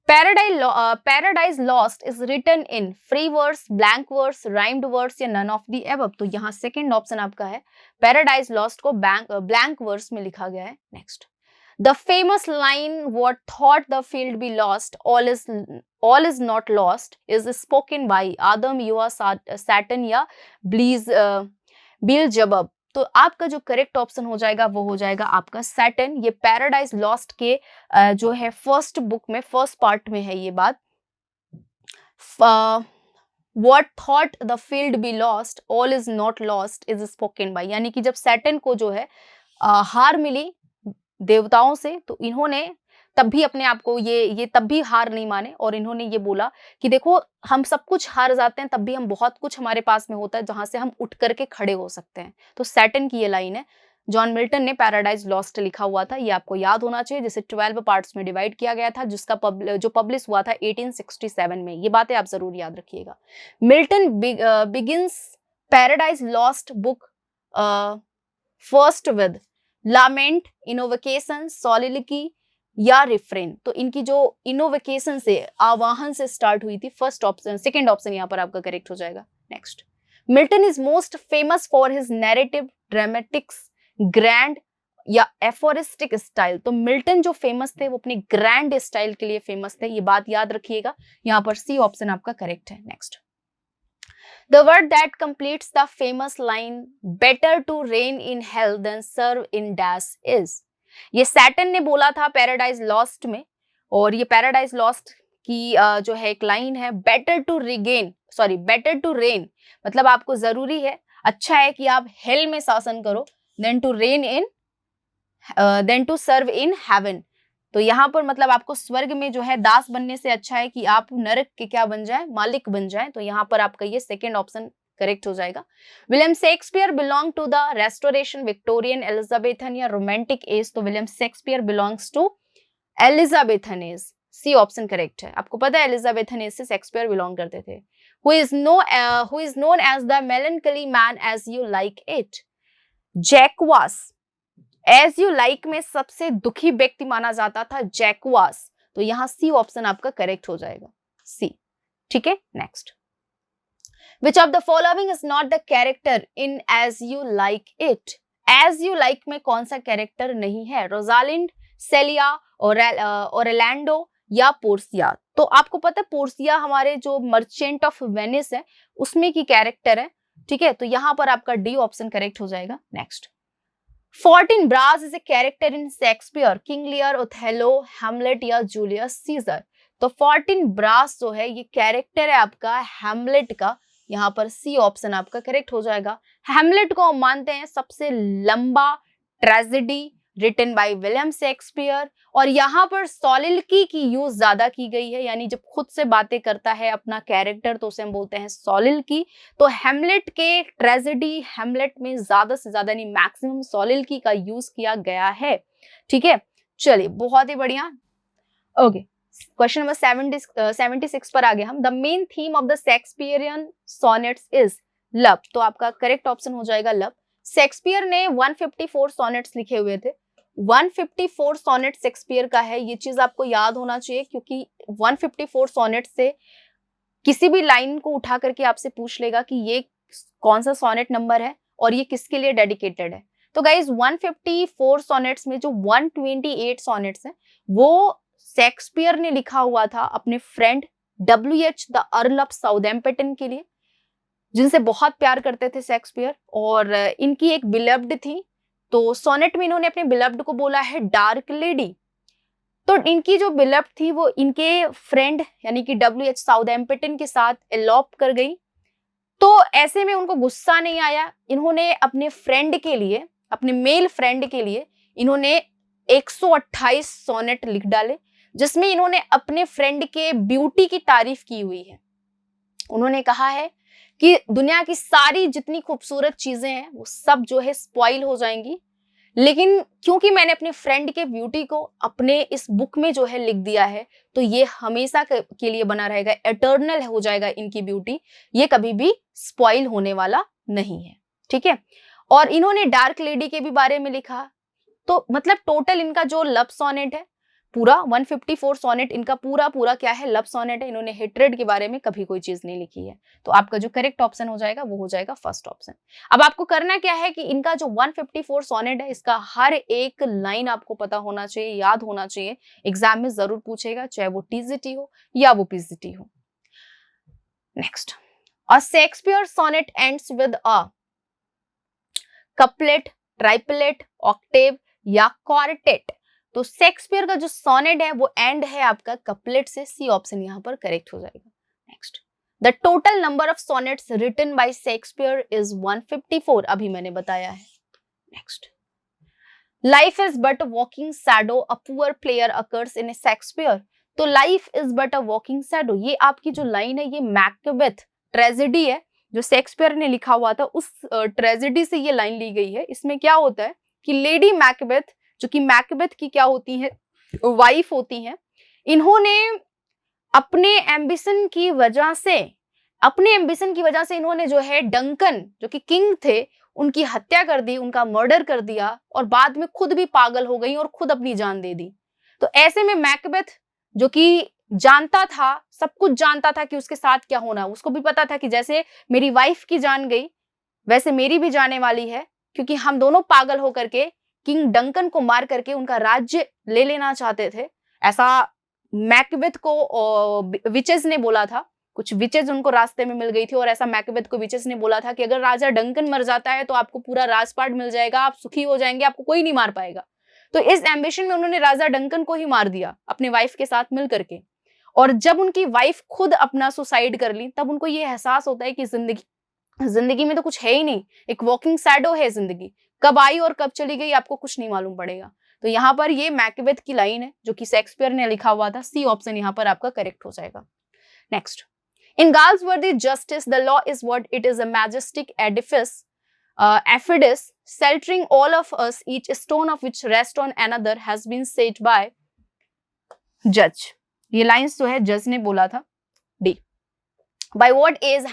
Paradise Lost is written in free verse, blank verse, rhymed verse या नन ऑफ द एबव। तो यहाँ सेकंड ऑप्शन आपका है पैराडाइज लॉस्ट को ब्लैंक वर्स में लिखा गया है। Next, the famous line what thought the field be lost all is not lost is spoken by Adam Yuva Saturn या Beelzebub। तो आपका जो करेक्ट ऑप्शन हो जाएगा वो हो जाएगा आपका सैटर्न। ये पैराडाइज लॉस्ट के जो है फर्स्ट बुक में फर्स्ट पार्ट में है ये बात। What thought the field be lost all is not lost is spoken by, यानी कि जब सैटर्न को जो है हार मिली देवताओं से तो इन्होंने तब भी अपने आप को ये तब भी हार नहीं माने और इन्होंने ये बोला कि देखो हम सब कुछ हार जाते हैं तब भी हम बहुत कुछ हमारे पास में होता है जहां से हम उठ करके खड़े हो सकते हैं। तो सैटर्न की ये लाइन है। जॉन मिल्टन ने पैराडाइज लॉस्ट लिखा हुआ था, ये आपको याद होना चाहिए, जिसे 12 पार्ट्स में डिवाइड किया गया था, जिसका जो पब्लिश हुआ था 1867 में। ये बातें आप जरूर याद रखिएगा। Milton begins Paradise Lost book first with lament, invocation, soliloquy या रिफ्रेन। तो इनकी जो इनोवेकेशन से आवाहन से स्टार्ट हुई थी, फर्स्ट ऑप्शन सेकंड ऑप्शन यहाँ पर आपका करेक्ट हो जाएगा। Next, Milton is most famous for his narrative, dramatics, grand या एफोरिस्टिक स्टाइल। तो मिल्टन जो फेमस थे वो अपने ग्रैंड स्टाइल के लिए फेमस थे, ये बात याद रखिएगा। यहाँ पर सी ऑप्शन आपका करेक्ट है। Next, the word that completes the famous line better to reign in hell than serve in dash is, ये सैटर्न ने बोला था पैराडाइज लॉस्ट में, और ये पैराडाइज लॉस्ट की जो है एक लाइन है बेटर टू रेन, मतलब आपको जरूरी है, अच्छा है कि आप हेल में शासन करो than to serve in heaven. तो यहाँ पर मतलब आपको स्वर्ग में जो है दास बनने से अच्छा है कि आप नरक के क्या बन जाए, मालिक बन जाए। तो यहाँ पर आपका ये सेकंड ऑप्शन करेक्ट हो जाएगा। William Shakespeare belong to the Restoration, Victorian, Elizabethan या रोमांटिक एज। तो William Shakespeare belongs to Elizabethan age, C option correct है। आपको पता है एलिजाबेथन एज से शेक्सपियर बिलोंग करते थे। Who is known as the melancholy man As You Like It, Jaques. As You Like It सबसे दुखी व्यक्ति माना जाता था जैकवास। तो यहाँ सी ऑप्शन आपका करेक्ट हो जाएगा, सी। ठीक है। Next, which of the following is not the character in As You Like It. As You Like में कौन सा कैरेक्टर नहीं है? रोजालिंड, सेलिया, ओरलैंडो या पोर्सिया। तो आपको पता है पोर्सिया हमारे जो मर्चेंट ऑफ वेनिस है उसमें की कैरेक्टर है। ठीक है, तो यहाँ पर आपका डी ऑप्शन करेक्ट हो जाएगा। नेक्स्ट, 14 ब्रास is a character in Shakespeare, King Lear, Othello, Hamlet या जूलियस सीजर। तो 14 ब्रास जो है ये कैरेक्टर है आपका हैमलेट का। यहाँ पर सी ऑप्शन आपका करेक्ट हो जाएगा। हैमलेट को हम मानते हैं सबसे लंबा tragedy written by William Shakespeare, और यहाँ पर सॉलिलकी की यूज ज्यादा की गई है, यानी जब खुद से बातें करता है अपना कैरेक्टर तो उसे हम बोलते हैं सॉलिलकी। तो हैमलेट के ट्रेजेडी हैमलेट में ज्यादा से ज्यादा नहीं मैक्सिमम सॉलिलकी का यूज किया गया है। ठीक है, चलिए बहुत ही बढ़िया। ओके, क्वेश्चन नंबर 76 पर आ गए हम। The main theme of the Shakespearean sonnets is love. तो आपका करेक्ट ऑप्शन हो जाएगा लव। शेक्सपियर ने 154 सोनेट्स लिखे हुए थे। 154 सोनेट शेक्सपियर का है, ये चीज आपको याद होना चाहिए, क्योंकि 154 सोनेट से किसी भी लाइन को उठा करके आपसे पूछ लेगा कि ये कौन सा सोनेट नंबर है और ये किसके लिए डेडिकेटेड है। तो गाइज 154 सोनेट्स में जो 128 सोनेट्स हैं वो शेक्सपियर ने लिखा हुआ था अपने friend WH the earl of Southampton के लिए, जिनसे बहुत प्यार करते थे शेक्सपियर, और इनकी एक बिलव्ड थी। तो सोनेट में इन्होंने अपने बिलव्ड को बोला है डार्क लेडी। तो इनकी जो बिलप्ड थी वो इनके फ्रेंड यानी कि W.H. साउथैम्पटन के साथ एलॉप कर गई। तो ऐसे में उनको गुस्सा नहीं आया, इन्होंने अपने फ्रेंड के लिए, अपने मेल फ्रेंड के लिए इन्होंने 128 सोनेट लिख डाले, जिसमें इन्होंने अपने फ्रेंड के ब्यूटी की तारीफ की हुई है। उन्होंने कहा है कि दुनिया की सारी जितनी खूबसूरत चीजें हैं वो सब जो है स्पॉइल हो जाएंगी, लेकिन क्योंकि मैंने अपने फ्रेंड के ब्यूटी को अपने इस बुक में जो है लिख दिया है, तो ये हमेशा के लिए बना रहेगा, एटर्नल हो जाएगा इनकी ब्यूटी, ये कभी भी स्पॉइल होने वाला नहीं है। ठीक है, और इन्होंने डार्क लेडी के भी बारे में लिखा। तो मतलब टोटल इनका जो लव सोनेट है पूरा 154 सोनेट, इनका पूरा पूरा क्या है, लव सोनेट है। इन्होंने हेट्रेड के बारे में कभी कोई चीज नहीं लिखी है। तो आपका जो करेक्ट ऑप्शन हो जाएगा वो हो जाएगा फर्स्ट ऑप्शन। अब आपको करना क्या है कि इनका जो 154 सोनेट है इसका हर एक लाइन आपको पता होना चाहिए, याद होना चाहिए, एग्जाम में जरूर पूछेगा, चाहे वो टीजीटी हो या वो पीजीटी हो। Next, a Shakespeare sonnet ends with a couplet, triplet, octave या क्वार्टेट। तो शेक्सपियर का जो सोनेट है वो एंड है आपका कपलेट से, सी ऑप्शन यहां पर करेक्ट हो जाएगा। Next, the total number of sonnets written by Shakespeare is 154, अभी मैंने बताया है। Next, life is but a walking shadow, a poor player occurs in Shakespeare. तो life is but a walking shadow, ये आपकी जो लाइन है ये मैकबेथ ट्रेजेडी है जो शेक्सपियर ने लिखा हुआ था, उस ट्रेजेडी से ये लाइन ली गई है। इसमें क्या होता है कि लेडी मैकबेथ, जो कि मैकबेथ की क्या होती है, वाइफ होती हैं, इन्होंने अपने एम्बिशन की वजह से, इन्होंने जो है डंकन जो कि किंग थे उनकी हत्या कर दी, उनका मर्डर कर दिया, और बाद में खुद भी पागल हो गई और खुद अपनी जान दे दी। तो ऐसे में मैकबेथ जो कि जानता था, सब कुछ जानता था कि उसके साथ क्या होना, उसको भी पता था कि जैसे मेरी वाइफ की जान गई वैसे मेरी भी जाने वाली है, क्योंकि हम दोनों पागल होकर के किंग डंकन को मार करके उनका राज्य ले लेना चाहते थे। ऐसा मैकबेथ को विचेस ने बोला था, कुछ विचेस उनको रास्ते में मिल गई थी, और ऐसा मैकबेथ को विचेस ने बोला था कि अगर राजा डंकन मर जाता है तो आपको पूरा राजपाट मिल जाएगा, आप सुखी हो जाएंगे, आपको कोई नहीं मार पाएगा। तो इस एम्बिशन में उन्होंने राजा डंकन को ही मार दिया अपनी वाइफ के साथ मिल करके। और जब उनकी वाइफ खुद अपना सुसाइड कर ली तब उनको ये एहसास होता है कि जिंदगी में तो कुछ है ही नहीं, एक वॉकिंग शैडो है जिंदगी, कब आई और कब चली गई आपको कुछ नहीं मालूम पड़ेगा। तो यहाँ पर ये मैकबेथ की लाइन है जो कि शेक्सपियर ने लिखा हुआ था, सी ऑप्शन यहाँ पर आपका करेक्ट हो जाएगा। Next, in Galsworthy Justice the law is what it is, a majestic एफिडिस sheltering all of us, each stone of which rest on another has been set by judge। ये lines जो है जज ने बोला था। D, by what age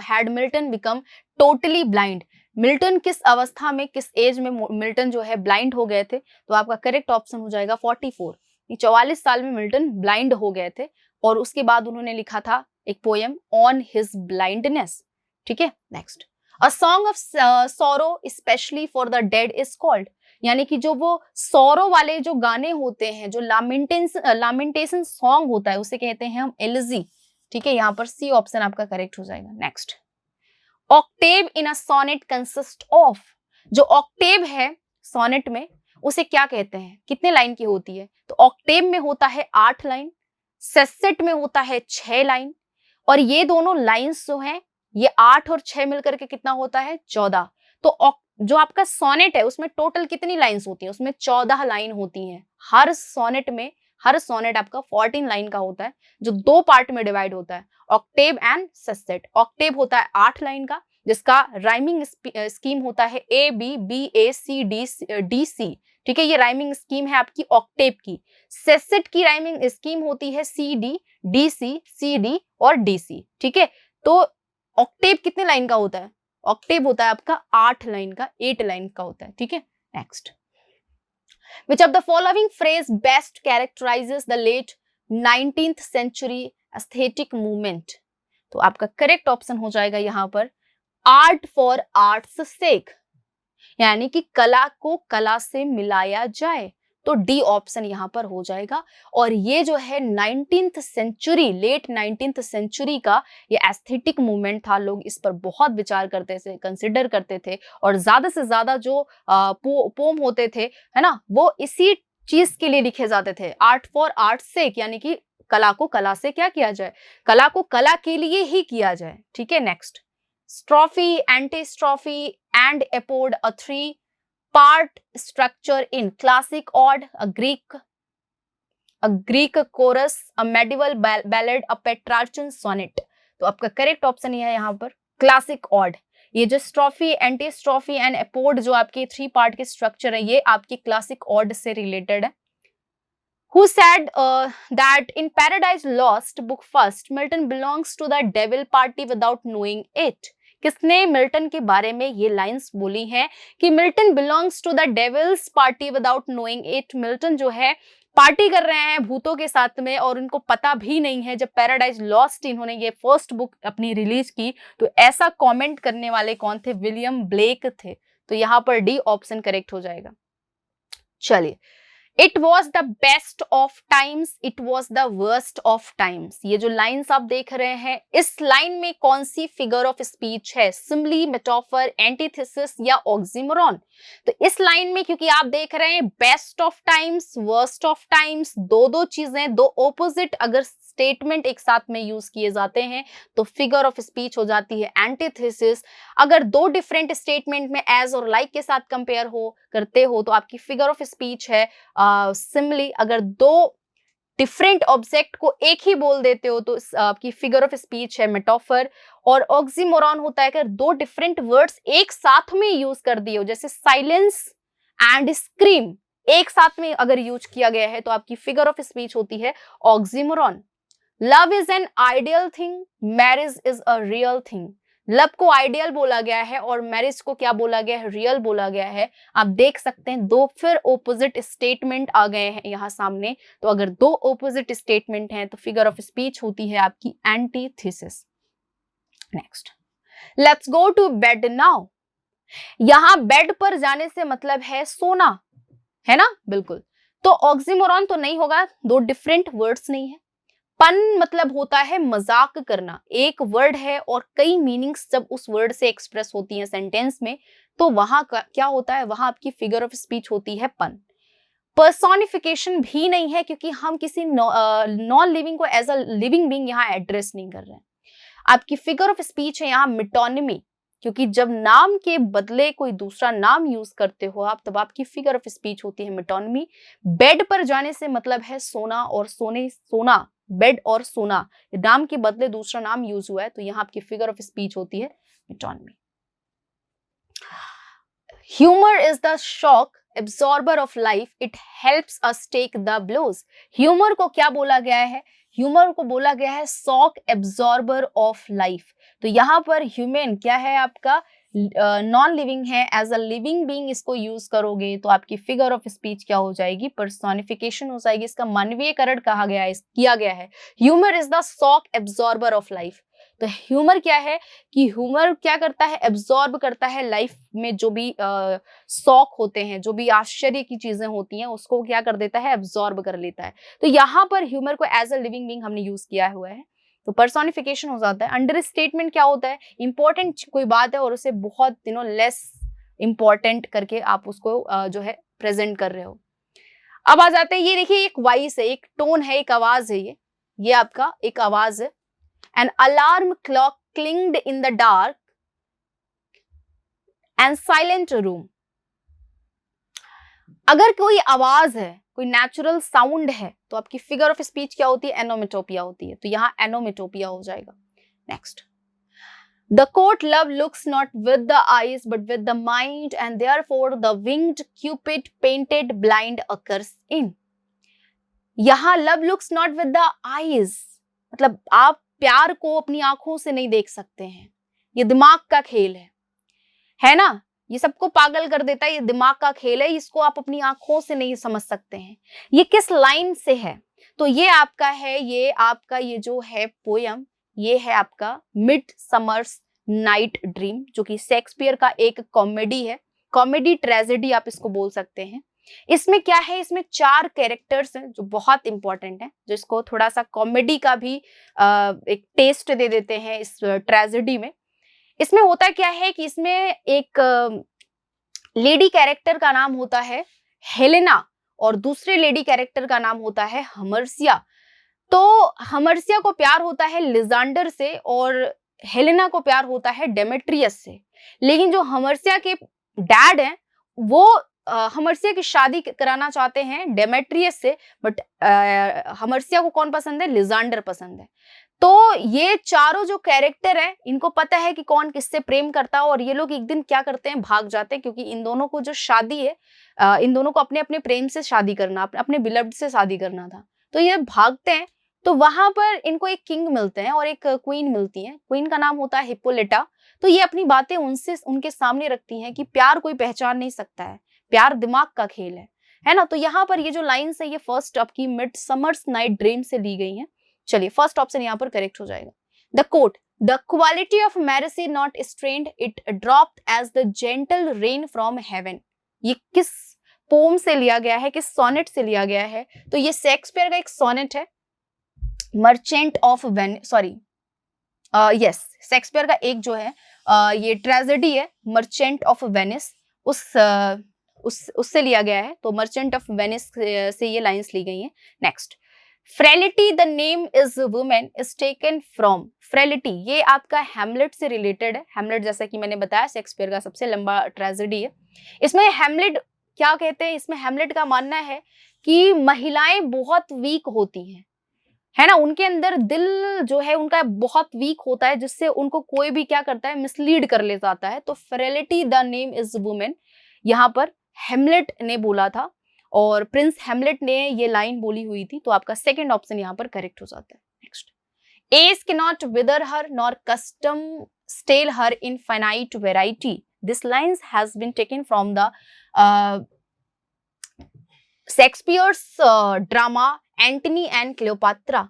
had Milton become totally blind? Milton किस अवस्था में, किस एज में मिल्टन जो है ब्लाइंड हो गए थे? तो आपका करेक्ट ऑप्शन हो जाएगा 44। 44 साल में मिल्टन ब्लाइंड हो गए थे, और उसके बाद उन्होंने लिखा था एक पोएम ऑन हिज ब्लाइंडनेस। ठीक है, next, a song of sorrow specially for the dead is called, यानी कि जो वो सॉरो वाले जो गाने होते हैं, जो लामेंटेशन सॉन्ग होता है उसे कहते हैं हम एलिजी। ठीक है, यहाँ पर सी ऑप्शन आपका करेक्ट हो जाएगा। Next, octave in a sonnet consist of, जो ऑक्टेव है सोनेट में उसे क्या कहते हैं, कितने लाइन की होती है? तो ऑक्टेव में होता है 8 लाइन, सेसेट में होता है 6 लाइन, और ये दोनों लाइंस जो हैं ये 8 और 6 मिलकर के कितना होता है? 14। तो जो आपका सोनेट है उसमें टोटल कितनी लाइंस होती है? उसमें 14 लाइन होती हैं। हर सोनेट आपका 14 लाइन का होता है, जो 2 पार्ट में डिवाइड होता है, ऑक्टेव एंड सेसेट। ऑक्टेव होता है 8 लाइन का, जिसका राइमिंग स्कीम होता है A B, B A, C D, D C. ठीक है, ये राइमिंग स्कीम है आपकी ऑक्टेव की। सेसेट की राइमिंग स्कीम होती है C D, D C, C D और डी सी। ठीक है, तो ऑक्टेव कितने लाइन का होता है? ऑक्टेव होता है आपका 8 लाइन का, 8 लाइन का होता है। ठीक है, next, which of the following phrase best characterizes the late 19th century aesthetic movement? तो आपका करेक्ट ऑप्शन हो जाएगा यहाँ पर आर्ट फॉर आर्ट्स सेक, यानी कि कला को कला से मिलाया जाए। तो डी ऑप्शन यहाँ पर हो जाएगा। और ये जो है 19th century, late 19th century का ये एस्थेटिक मूवमेंट था, लोग इस पर बहुत विचार करते थे, कंसिडर करते थे, और ज्यादा से ज्यादा जो पोम होते थे, है ना, वो इसी चीज के लिए लिखे जाते थे, आर्ट फॉर आर्ट सेक, यानी कि कला को कला से क्या किया जाए, कला को कला के लिए ही किया जाए। ठीक है, next, strophe, antistrophe and epode, a 3-part structure in classic ode, a Greek chorus, a medieval ballad, a Petrarchan sonnet। तो आपका करेक्ट ऑप्शन ये है यहाँ पर क्लासिक ऑड। ये जो स्ट्रोफी, एंटीस्ट्रोफी एंड एपोड जो आपके 3 पार्ट के स्ट्रक्चर है, ये आपकी क्लासिक ऑड से रिलेटेड है। Who said that in Paradise Lost book first Milton belongs to the devil party without knowing it? किसने मिल्टन के बारे में ये लाइंस बोली हैं कि Milton belongs to the devil's party without knowing it? Milton जो है पार्टी कर रहे हैं भूतों के साथ में और उनको पता भी नहीं है। जब पैराडाइज लॉस्ट इन्होंने ये फर्स्ट बुक अपनी रिलीज की तो ऐसा कमेंट करने वाले कौन थे? विलियम ब्लेक थे। तो यहाँ पर डी ऑप्शन करेक्ट हो जाएगा। चलिए, it was the best of times, it was the worst of times, ये जो लाइन्स आप देख रहे हैं, इस लाइन में कौन सी फिगर ऑफ स्पीच है? सिमिली, मेटाफर, एंटीथेसिस या ऑक्सीमोरॉन? तो इस लाइन में क्योंकि आप देख रहे हैं best of times, worst of times, दो चीजें, दो ऑपोजिट अगर स्टेटमेंट एक साथ में यूज किए जाते हैं तो फिगर ऑफ स्पीच हो जाती है एंटीथेसिस। अगर दो डिफरेंट स्टेटमेंट में एज और लाइक के साथ कंपेयर करते हो तो आपकी फिगर ऑफ स्पीच है सिमिली। अगर दो डिफरेंट ऑब्जेक्ट को एक ही बोल देते हो तो आपकी फिगर ऑफ स्पीच है मेटाफर। और ऑक्सीमोरॉन होता है अगर दो डिफरेंट वर्ड्स एक साथ में यूज कर दिए हो, जैसे साइलेंस एंड स्क्रीम एक साथ में अगर यूज किया गया है तो आपकी फिगर ऑफ स्पीच होती है oxymoron. Love is an ideal thing, marriage is a real thing. Love को आइडियल बोला गया है और मैरिज को क्या बोला गया है? रियल बोला गया है। आप देख सकते हैं दो फिर ओपोजिट स्टेटमेंट आ गए हैं यहाँ सामने। तो अगर दो ओपोजिट स्टेटमेंट हैं तो फिगर ऑफ स्पीच होती है आपकी antithesis. Next, let's go to bed now. यहाँ बेड पर जाने से मतलब है सोना, है ना? बिल्कुल। तो ऑक्सीमोरॉन तो नहीं होगा, दो डिफरेंट वर्ड्स नहीं है। पन मतलब होता है मजाक करना। एक वर्ड है और कई मीनिंग्स जब उस वर्ड से एक्सप्रेस होती हैं सेंटेंस में तो वहां क्या होता है? वहां आपकी फिगर ऑफ स्पीच होती है पन। पर्सोनिफिकेशन भी नहीं है क्योंकि हम किसी नॉन लिविंग को एज अ लिविंग बीइंग यहाँ एड्रेस नहीं कर रहे हैं। आपकी फिगर ऑफ स्पीच है यहाँ मिटोनिमी, क्योंकि जब नाम के बदले कोई दूसरा नाम यूज करते हो आप तब आपकी फिगर ऑफ स्पीच होती है मिटोनिमी। बेड पर जाने से मतलब है सोना और सोना, बेड और सोना नाम के बदले दूसरा नाम यूज हुआ है तो यहाँ आपकी फिगर ऑफ स्पीच होती है metonymy. Humour is the shock absorber of life, it helps us take the blows. Humour को क्या बोला गया है? ह्यूमर को बोला गया है शॉक एब्सॉर्बर ऑफ लाइफ। तो यहाँ पर ह्यूमन क्या है? आपका नॉन लिविंग है। एज अ लिविंग बीइंग इसको यूज करोगे तो आपकी फिगर ऑफ स्पीच क्या हो जाएगी? पर्सोनिफिकेशन हो जाएगी। इसका मानवीयकरण कहा गया है, किया गया है। Humour is the shock absorber of life. तो ह्यूमर क्या है कि ह्यूमर क्या करता है? एब्सॉर्ब करता है लाइफ में जो भी शॉक होते हैं, जो भी आश्चर्य की चीजें होती हैं उसको क्या कर देता है? एब्सॉर्ब कर लेता है। तो यहाँ पर ह्यूमर को एज अ लिविंग बीइंग हमने यूज किया हुआ है तो पर्सोनिफिकेशन हो जाता है। अंडर स्टेटमेंट क्या होता है? इंपॉर्टेंट कोई बात है और उसे बहुत लेस इंपॉर्टेंट करके आप उसको जो है प्रेजेंट कर रहे हो। अब आ जाते हैं, ये देखिए एक वॉइस है, एक टोन है, एक आवाज है। ये आपका एक आवाज है। An alarm clock clinked in the dark and silent room। अगर कोई आवाज है, कोई नेचुरल साउंड है तो आपकी फिगर ऑफ स्पीच क्या होती है? एनोमेटोपिया होती है। तो यहाँ एनोमेटोपिया हो जाएगा। Next, the quote love looks not with the eyes but with the mind and therefore the winged Cupid painted blind occurs in. यहाँ love looks not with the eyes मतलब आप प्यार को अपनी आंखों से नहीं देख सकते हैं। ये दिमाग का खेल है ना? ये सबको पागल कर देता है। ये दिमाग का खेल है, इसको आप अपनी आंखों से नहीं समझ सकते हैं। ये किस लाइन से है? तो ये आपका है, ये जो है पोयम, ये है आपका मिड समर्स नाइट ड्रीम, जो कि शेक्सपियर का एक कॉमेडी है। कॉमेडी ट्रेजेडी आप इसको बोल सकते हैं। इसमें क्या है? इसमें 4 कैरेक्टर्स हैं जो बहुत इंपॉर्टेंट हैं, जो इसको थोड़ा सा कॉमेडी का भी एक टेस्ट दे देते हैं इस ट्रेजेडी में। इसमें होता क्या है कि इसमें एक लेडी कैरेक्टर का नाम होता है हेलेना और दूसरे लेडी कैरेक्टर का नाम होता है हमर्सिया। तो हमर्सिया को प्यार होता है लिजांडर से और हेलेना को प्यार होता है डेमेट्रियस से। लेकिन जो हमर्सिया के डैड हैं वो हमर्सिया की शादी कराना चाहते हैं डेमेट्रियस से, बट हमर्सिया को कौन पसंद है? लिजांडर पसंद है। तो ये चारों जो कैरेक्टर हैं इनको पता है कि कौन किससे प्रेम करता है और ये लोग एक दिन क्या करते हैं, भाग जाते हैं, क्योंकि इन दोनों को जो शादी है इन दोनों को अपने अपने प्रेम से शादी करना, अपने बिलव्ड से शादी करना था। तो ये भागते हैं तो वहां पर इनको एक किंग मिलते हैं और एक क्वीन मिलती है। क्वीन का नाम होता है हिप्पोलिटा। तो ये अपनी बातें उनके सामने रखती हैं कि प्यार कोई पहचान नहीं सकता है, प्यार दिमाग का खेल है ना। तो यहाँ पर ये जो लाइन्स है ये फर्स्ट आपकी मिडसमर्स नाइट ड्रीम से ली गई हैं। चलिए फर्स्ट ऑप्शन यहाँ पर करेक्ट हो जाएगा। The quote, the quality of mercy is not strained, it dropped as the gentle rain from heaven. ये किस पोम से लिया गया है, किस सोनेट से लिया गया है? तो ये शेक्सपियर का एक सोनेट है, merchant of Venice, sorry yes, Shakespeare का एक जो है ये ट्रेजेडी है मर्चेंट ऑफ वेनिस, उससे लिया गया है। तो मर्चेंट ऑफ वेनिस से ये लाइंस ली गई हैं। Next, frailty the name is women is taken from. Frailty ये आपका हैमलेट से रिलेटेड है। हैमलेट जैसा कि मैंने बताया शेक्सपियर का सबसे लंबा ट्रेजेडी है। इसमें हैमलेट क्या कहते हैं? इसमें हैमलेट का मानना है कि महिलाएं बहुत वीक होती हैं, है ना, उनके अंदर दिल जो है उनका बहुत वीक होता है, जिससे उनको कोई भी क्या करता है, मिसलीड कर ले जाता है। तो frailty the name is women यहाँ पर हैमलेट ने बोला था और प्रिंस हैमलेट ने ये लाइन बोली हुई थी। तो आपका सेकंड ऑप्शन यहाँ पर करेक्ट हो जाता है। Next, age cannot wither her nor custom stale her infinite variety. This lines has been taken from the Shakespeare's drama Antony and Cleopatra.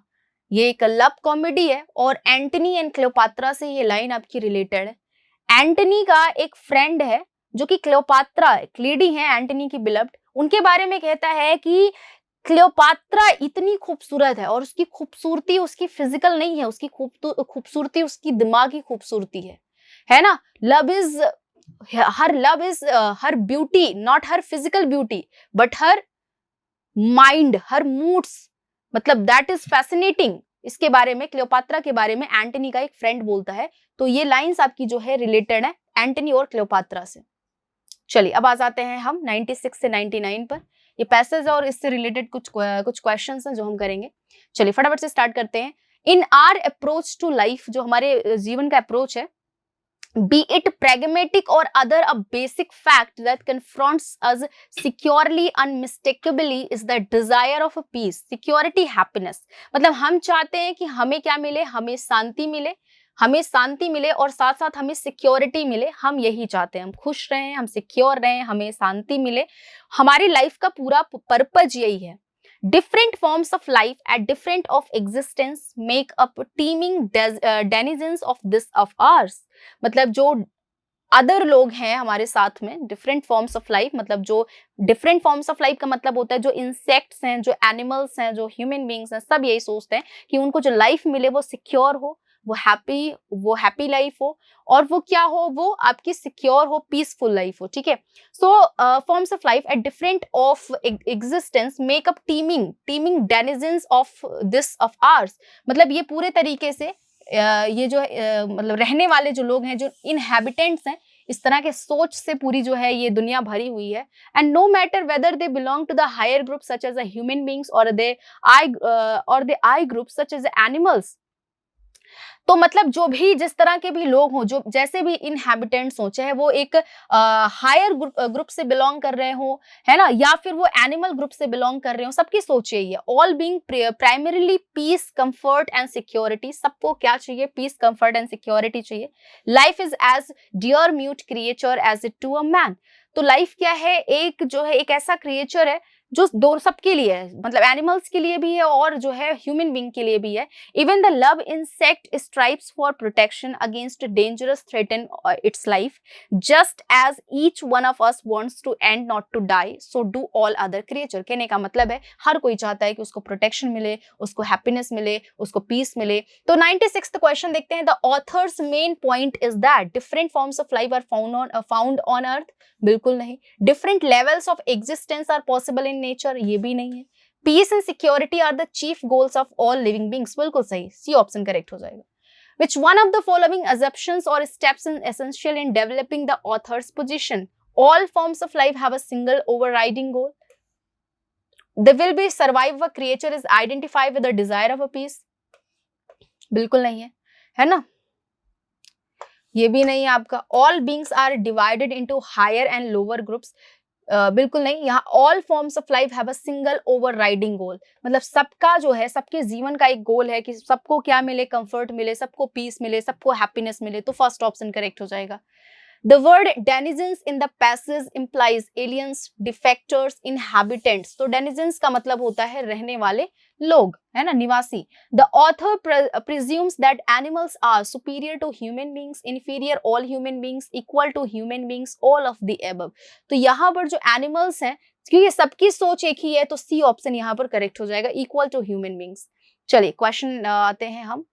ये एक लव कॉमेडी है और एंटनी एंड क्लियोपात्रा से ये लाइन आपकी रिलेटेड है। Antony का एक फ्रेंड है जो कि क्लियोपात्रा लेडी है, एंटनी की बिलव्ड, उनके बारे में कहता है कि क्लियोपात्रा इतनी खूबसूरत है और उसकी खूबसूरती उसकी फिजिकल नहीं है, उसकी खूबसूरती उसकी दिमागी खूबसूरती है ना। Love is her beauty, not her physical beauty but her mind, her moods, मतलब दैट इज फैसिनेटिंग। इसके बारे में, क्लियोपात्रा के बारे में एंटनी का एक फ्रेंड बोलता है। तो ये लाइंस आपकी जो है रिलेटेड है एंटनी और क्लियोपात्रा से। चलिए अब आ जाते हैं हम 96 से 99 पर। ये पैसेज और इससे रिलेटेड कुछ क्वेश्चंस हैं जो हम करेंगे। चलिए फटाफट से स्टार्ट करते हैं। In our approach to life, जो हमारे जीवन का अप्रोच है, be it pragmatic or other, a basic fact that confronts us securely, unmistakably is the desire of a peace, security, happiness। मतलब हम चाहते हैं कि हमें क्या मिले, हमें शांति मिले, हमें शांति मिले और साथ साथ हमें सिक्योरिटी मिले। हम यही चाहते हैं, हम खुश रहें, हम सिक्योर रहें, हमें शांति मिले। हमारी लाइफ का पूरा पर्पज यही है। Different forms of life at different of existence make up teeming denizens of this of ours। मतलब जो अदर लोग हैं हमारे साथ में, डिफरेंट फॉर्म्स ऑफ लाइफ, मतलब जो डिफरेंट फॉर्म्स ऑफ लाइफ का मतलब होता है जो इंसेक्ट्स हैं, जो एनिमल्स हैं, जो ह्यूमन बींग्स हैं, सब यही सोचते हैं कि उनको जो लाइफ मिले वो सिक्योर हो, वो हैप्पी लाइफ हो, और वो क्या हो, वो आपकी सिक्योर हो, पीसफुल लाइफ हो। ठीक है। So forms of life at different of existence make up teeming denizens of this of ours. मतलब ये पूरे तरीके से ये जो मतलब रहने वाले जो लोग हैं, जो इनहैबिटेंट्स हैं, इस तरह के सोच से पूरी जो है ये दुनिया भरी हुई है। And no matter whether they belong to the higher group such as human beings और they I group such as animals. तो मतलब जो भी जिस तरह के भी लोग हों, जो जैसे भी इनहैबिटेंट्स हों, चाहे वो एक हायर ग्रुप से बिलोंग कर रहे हो, है ना, या फिर वो एनिमल ग्रुप से बिलोंग कर रहे हो, सबकी सोच यही है। All being primarily peace, comfort and security. सबको क्या चाहिए? पीस, कंफर्ट एंड सिक्योरिटी चाहिए। Life is as dear mute creature as it to a man. तो लाइफ क्या है? एक जो है एक ऐसा क्रिएचर है जो दो सबके लिए है, मतलब एनिमल्स के लिए भी है और जो है ह्यूमन बीइंग के लिए भी है। Even the love insect strives for protection against dangerous threaten its life, just as each one of us wants to and not to die, so do all other creature. कहने का मतलब है हर कोई चाहता है कि उसको प्रोटेक्शन मिले, उसको हैप्पीनेस मिले, उसको पीस मिले। तो 96th क्वेश्चन देखते हैं। The author's main point is that different forms of life are found on earth. बिल्कुल नहीं। Different levels of existence are possible in in nature, ये भी नहीं है। Peace and security are the chief goals of all living beings, बिल्कुल सही, सी option correct हो जाएगा। Which one of the following assumptions or steps is essential in developing the author's position? All forms of life have a single overriding goal. The will be survive a creature is identified with the desire of a peace. बिल्कुल नहीं है ना? ये भी नहीं है आपका। All beings are divided into higher and lower groups. बिल्कुल नहीं। यहाँ all forms of life have a single overriding goal, मतलब सबका जो है, सबके जीवन का एक गोल है कि सबको क्या मिले, कंफर्ट मिले, सबको पीस मिले, सबको हैप्पीनेस मिले, तो फर्स्ट ऑप्शन करेक्ट हो जाएगा। The word denizens in the passage implies aliens, defectors, inhabitants. तो denizens का मतलब होता है रहने वाले लोग, है ना, निवासी। The author presumes that animals are superior to human beings, inferior all human beings, equal to human beings, all of the above. तो यहाँ पर जो animals हैं, क्योंकि सबकी सोच एक ही है, तो सी ऑप्शन यहाँ पर करेक्ट हो जाएगा, equal to human beings। चलिए क्वेश्चन आते हैं हम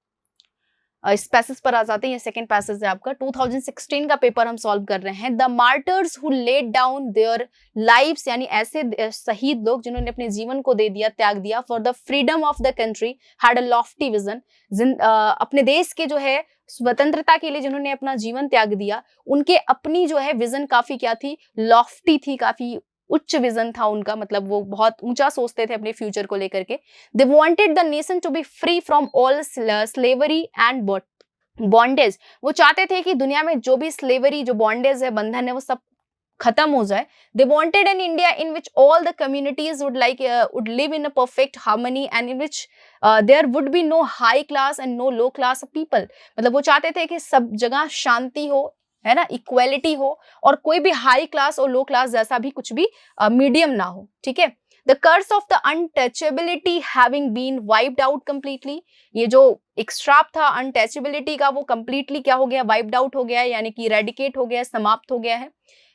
इस पैसेज पर आ जाते हैं। ये सेकंड पैसेज है आपका, 2016 का पेपर हम सॉल्व कर रहे हैं। The martyrs who laid down their lives, यानी ऐसे शहीद लोग जिन्होंने अपने जीवन को दे दिया, त्याग दिया, for the freedom of the country, had a Lofty vision. अपने देश के जो है स्वतंत्रता के लिए जिन्होंने अपना जीवन त्याग दिया, उनके अपनी जो है विजन काफी क्या थी, लॉफ्टी थी, काफी उच्च विजन था उनका, मतलब वो बहुत ऊंचा सोचते थे अपने फ्यूचर को लेकर के। They wanted the nation to be free from all slavery and bondage. वो चाहते थे कि दुनिया में जो भी स्लेवरी, जो बॉन्डेज है, बंधन है, वो सब खत्म हो जाए। They wanted an India in which all the communities would live in a perfect harmony and in which there would be no high class and no low class of people. मतलब वो चाहते थे कि सब जगह शांति हो, है ना, इक्वेलिटी हो, और कोई भी हाई क्लास और लो क्लास जैसा भी कुछ भी मीडियम ना हो, ठीक है। The curse of the untouchability having been wiped out completely, ये जो एक श्राप था अनटचेबिलिटी का, वो कंप्लीटली क्या हो गया, वाइप्ड आउट हो गया है, यानी कि रेडिकेट हो गया है, समाप्त हो गया है।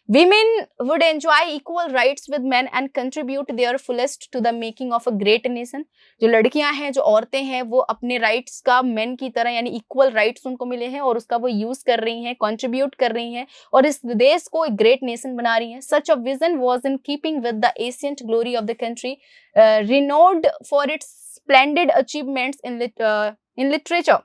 Women would enjoy equal rights with men and contribute their fullest to the making of a great nation. जो लड़कियां हैं, जो औरतें हैं, वो अपने राइट्स का मेन की तरह, यानी इक्वल राइट्स उनको मिले हैं, और उसका वो यूज कर रही हैं, कंट्रीब्यूट कर रही हैं, और इस देश को एक ग्रेट नेशन बना रही हैं। Such a vision was in keeping with the ancient glory of the country, renowned for its splendid achievements in literature.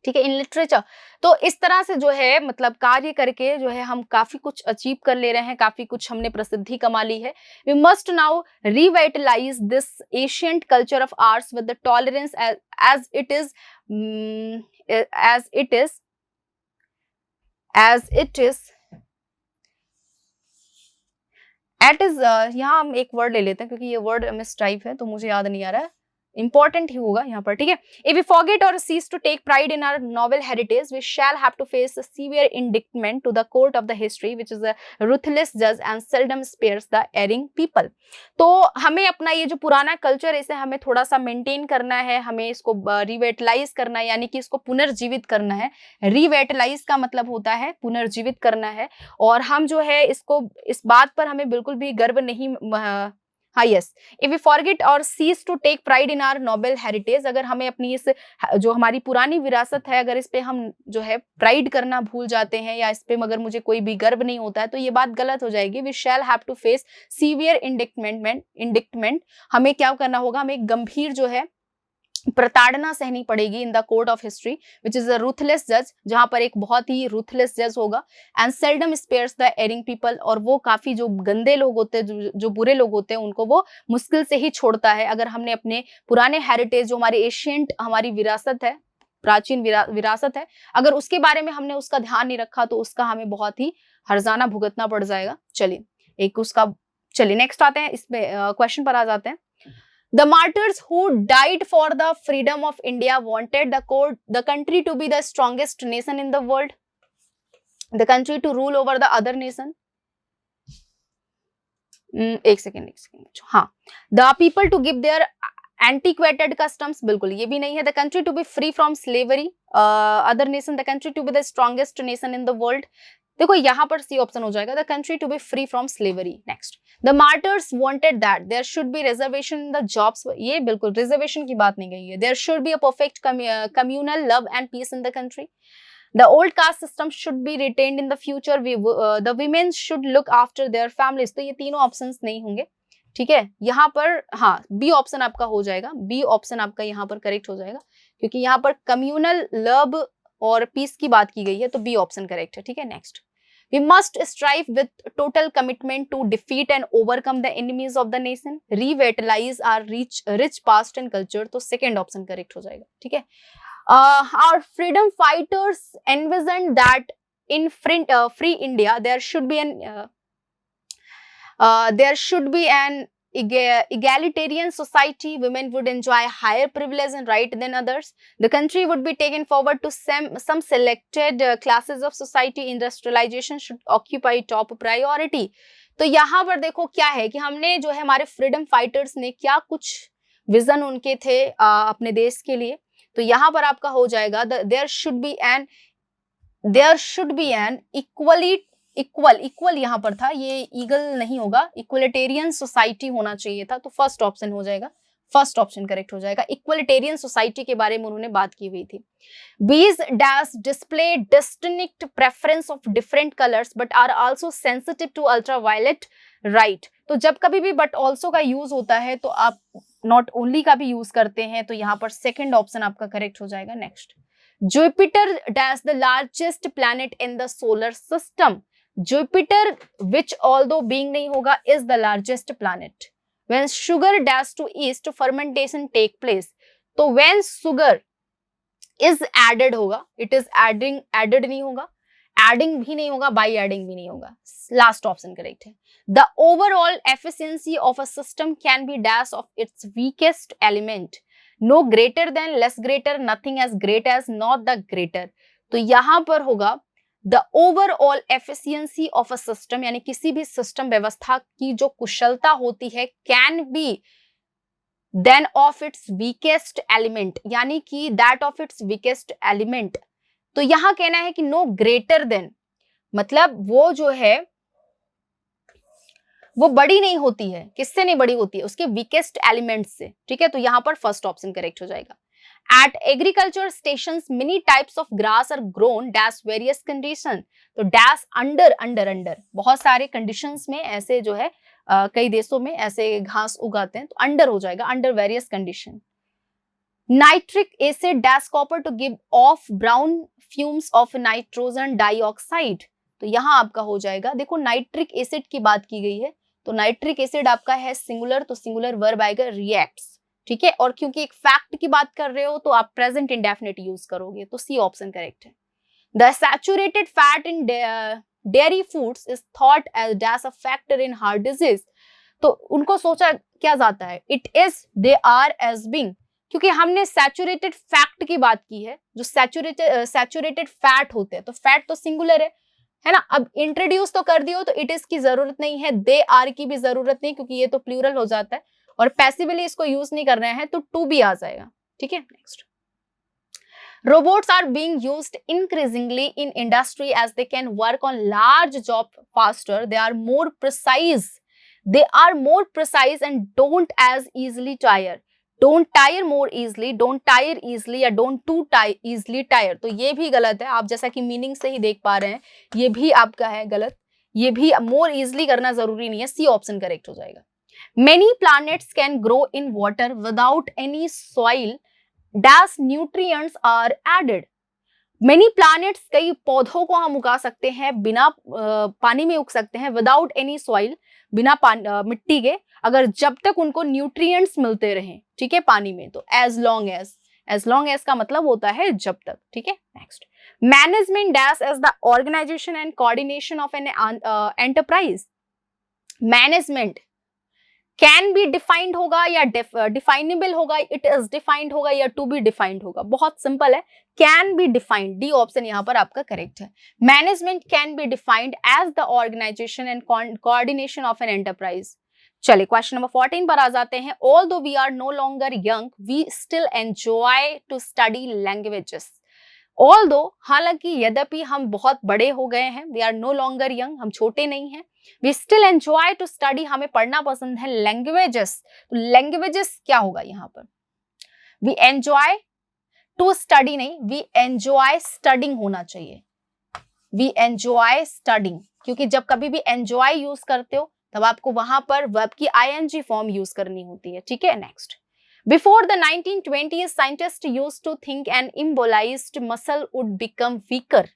ठीक है, इन लिटरेचर। तो इस तरह से जो है, मतलब कार्य करके जो है हम काफी कुछ अचीव कर ले रहे हैं, काफी कुछ हमने प्रसिद्धि कमा ली है। We must now revitalise this ancient culture of arts with the tolerance as it is यहाँ हम एक वर्ड ले लेते हैं, क्योंकि ये वर्ड मिस टाइप है तो मुझे याद नहीं आ रहा है, इंपॉर्टेंट ही होगा यहाँ पर, ठीक है। इफ वी फॉरगेट और cease to take pride in our noble heritage, we shall have to face a severe indictment to the court of the history which is a ruthless जज and seldom spares the erring people. तो हमें अपना ये जो पुराना culture, इसे हमें थोड़ा सा मेंटेन करना है, हमें इसको रिवेटलाइज करना है, यानी कि इसको पुनर्जीवित करना है। रिवेटलाइज का मतलब होता है पुनर्जीवित करना है, और हम जो है इसको, इस बात पर हमें बिल्कुल भी गर्व नहीं, हाँ यस, इफ वी फॉरगेट और cease to take pride in our noble heritage, अगर हमें अपनी इस जो हमारी पुरानी विरासत है, अगर इस पे हम जो है प्राइड करना भूल जाते हैं, या इस पे मगर मुझे कोई भी गर्व नहीं होता है, तो ये बात गलत हो जाएगी। We shall have to face severe indictment, हमें क्या करना होगा, हमें एक गंभीर जो है प्रताड़ना सहनी पड़ेगी in the court of history which is a ruthless जज, जहां पर एक बहुत ही रूथलेस जज होगा, and seldom spares the erring people, और वो काफी जो गंदे लोग होते हैं, जो बुरे लोग होते हैं, उनको वो मुश्किल से ही छोड़ता है। अगर हमने अपने पुराने हेरिटेज, जो हमारे एशियंट, हमारी विरासत है, प्राचीन विरासत है, अगर उसके बारे में हमने उसका ध्यान नहीं रखा, तो उसका हमें बहुत ही हर्जाना भुगतना पड़ जाएगा। चलिए नेक्स्ट आते हैं, इसमें क्वेश्चन पर आ जाते हैं। The martyrs who died for the freedom of India wanted the country to be the strongest nation in the world, the country to rule over the other nation. एक सेकेंड, हाँ, the people to give their antiquated customs, बिल्कुल ये भी नहीं है। The country to be free from slavery, other nation, the country to be the strongest nation in the world. देखो यहाँ पर सी ऑप्शन हो जाएगा, the country to be free from slavery. Next, the martyrs wanted that there should be reservation in the jobs, ये बिल्कुल reservation की बात नहीं कही है। There should be a perfect communal love and peace in the country. The old caste system should be retained in the future, the women should look after their families. तो ये तीनों ऑप्शंस नहीं होंगे, ठीक है, यहाँ पर हाँ बी ऑप्शन आपका हो जाएगा, बी ऑप्शन आपका यहाँ पर करेक्ट हो जाएगा, क्योंकि यहाँ पर कम्युनल लव और पीस की बात की गई है, तो बी ऑप्शन करेक्ट है। ठीक है, next, we must strive with total commitment to defeat and overcome the enemies of the nation, revitalise our rich past and culture, तो सेकेंड ऑप्शन करेक्ट हो जाएगा। ठीक है, our freedom fighters envision that in free India there should be an egalitarian society. Women would enjoy higher privilege and right than others. The country would be taken forward to some selected classes of society. Industrialization should occupy top priority. तो यहाँ पर देखो क्या है कि हमने जो है हमारे फ्रीडम फाइटर्स ने क्या कुछ विजन उनके थे अपने देश के लिए, तो यहाँ पर आपका हो जाएगा there should be an equal यहाँ पर था, ये ईगल नहीं होगा, इक्वलिटेरियन सोसाइटी होना चाहिए था, तो फर्स्ट ऑप्शन हो जाएगा, फर्स्ट ऑप्शन करेक्ट हो जाएगा। इक्वलिटेरियन सोसाइटी के बारे में उन्होंने बात की हुई थी। Bees dash display distinct preference of different colours but are also sensitive to ultraviolet right, तो जब कभी भी बट ऑल्सो का यूज होता है तो आप नॉट ओनली का भी यूज करते हैं, तो यहाँ पर सेकेंड ऑप्शन आपका करेक्ट हो जाएगा। Next, Jupiter dash the largest planet in the solar system. Jupiter, which although being नहीं होगा, is the largest planet. When sugar dash to east, fermentation take place. तो when sugar is added होगा, it is added नहीं होगा, adding भी नहीं होगा, by adding भी नहीं होगा, last option correct है। The overall efficiency of a system can be dash of its weakest element. No greater than, less greater, nothing as great as, not the greater, तो यहां पर होगा the overall efficiency of a system, यानी किसी भी system व्यवस्था की जो कुशलता होती है can be then of its weakest element, यानी कि that of its weakest element, तो यहां कहना है कि no greater than, मतलब वो जो है वो बड़ी नहीं होती है, किससे नहीं बड़ी होती है, उसके वीकेस्ट एलिमेंट से। ठीक है, तो यहां पर फर्स्ट ऑप्शन करेक्ट हो जाएगा। At agriculture stations many types of grass are grown dash various condition, तो डैश अंडर बहुत सारे कंडीशंस में ऐसे जो है कई देशों में ऐसे घास उगाते हैं, तो अंडर हो जाएगा, under various condition. Nitric acid dash copper two give of brown fumes of nitrogen dioxide, तो यहां आपका हो जाएगा, देखो नाइट्रिक एसिड की बात की गई है, तो नाइट्रिक एसिड आपका है सिंगुलर, तो सिंगुलर वर्ब आएगा रिएक्ट्स। ठीक है, और क्योंकि एक फैक्ट की बात कर रहे हो तो आप प्रेजेंट इंडेफिनिट यूज करोगे, तो सी ऑप्शन करेक्ट है। The saturated fat in dairy foods is thought as dash a factor in heart disease, तो उनको सोचा क्या जाता है, it is they are as being, क्योंकि हमने सैचुरेटेड फैक्ट की बात की है, जो सैचुरेटेड फैट होते हैं, तो फैट तो सिंगुलर है ना, अब इंट्रोड्यूस तो कर दियो तो इट इज की जरूरत नहीं है, दे आर की भी जरूरत नहीं, क्योंकि ये तो प्लूरल हो जाता है, और पैसिवली इसको यूज नहीं कर रहे हैं तो टू भी आ जाएगा। ठीक है, next, robots are being used increasingly in industry as they can work on large job faster, they are more precise and don't as easily tire, don't tire more easily, don't tire easily या don't too easily tire, तो ये भी गलत है, आप जैसा कि meaning से ही देख पा रहे हैं, ये भी आपका है गलत, ये भी more easily करना जरूरी नहीं है, सी ऑप्शन करेक्ट हो जाएगा। Many planets can grow in water without any soil dash nutrients are added. Many planets, कई पौधों को हम उगा सकते हैं बिना पानी में उग सकते हैं, विदाउट एनी सॉइल, बिना मिट्टी के, अगर जब तक उनको न्यूट्रिएंट्स मिलते रहें, ठीक है, पानी में, तो एज लॉन्ग एज का मतलब होता है जब तक। ठीक है, next, management dash as the organisation and coordination of an enterprise, management can be defined होगा या डिफाइनेबल होगा, इट इज डिफाइंड होगा या टू बी डिफाइंड होगा, बहुत सिंपल है, can be defined, D option यहाँ पर आपका करेक्ट है। Management can be defined as the organisation and coordination of an enterprise. चलिए क्वेश्चन नंबर 14 पर आ जाते हैं। Although we are no longer young we still enjoy to study languages. Although, हालांकि यद्यपि हम बहुत बड़े हो गए हैं, we are no longer young, हम छोटे नहीं हैं, we still enjoy to study, हमें पढ़ना पसंद है, लैंग्वेजेस, तो लैंग्वेजेस क्या होगा यहाँ पर, वी एंजॉय टू स्टडी नहीं, वी एंजॉय स्टडिंग होना चाहिए, वी एंजॉय स्टडिंग, क्योंकि जब कभी भी एंजॉय यूज करते हो तब आपको वहां पर वर्ब की ing फॉर्म यूज करनी होती है, ठीक है। Next, before the 1920s scientist used to think an immobilised muscle would become weaker.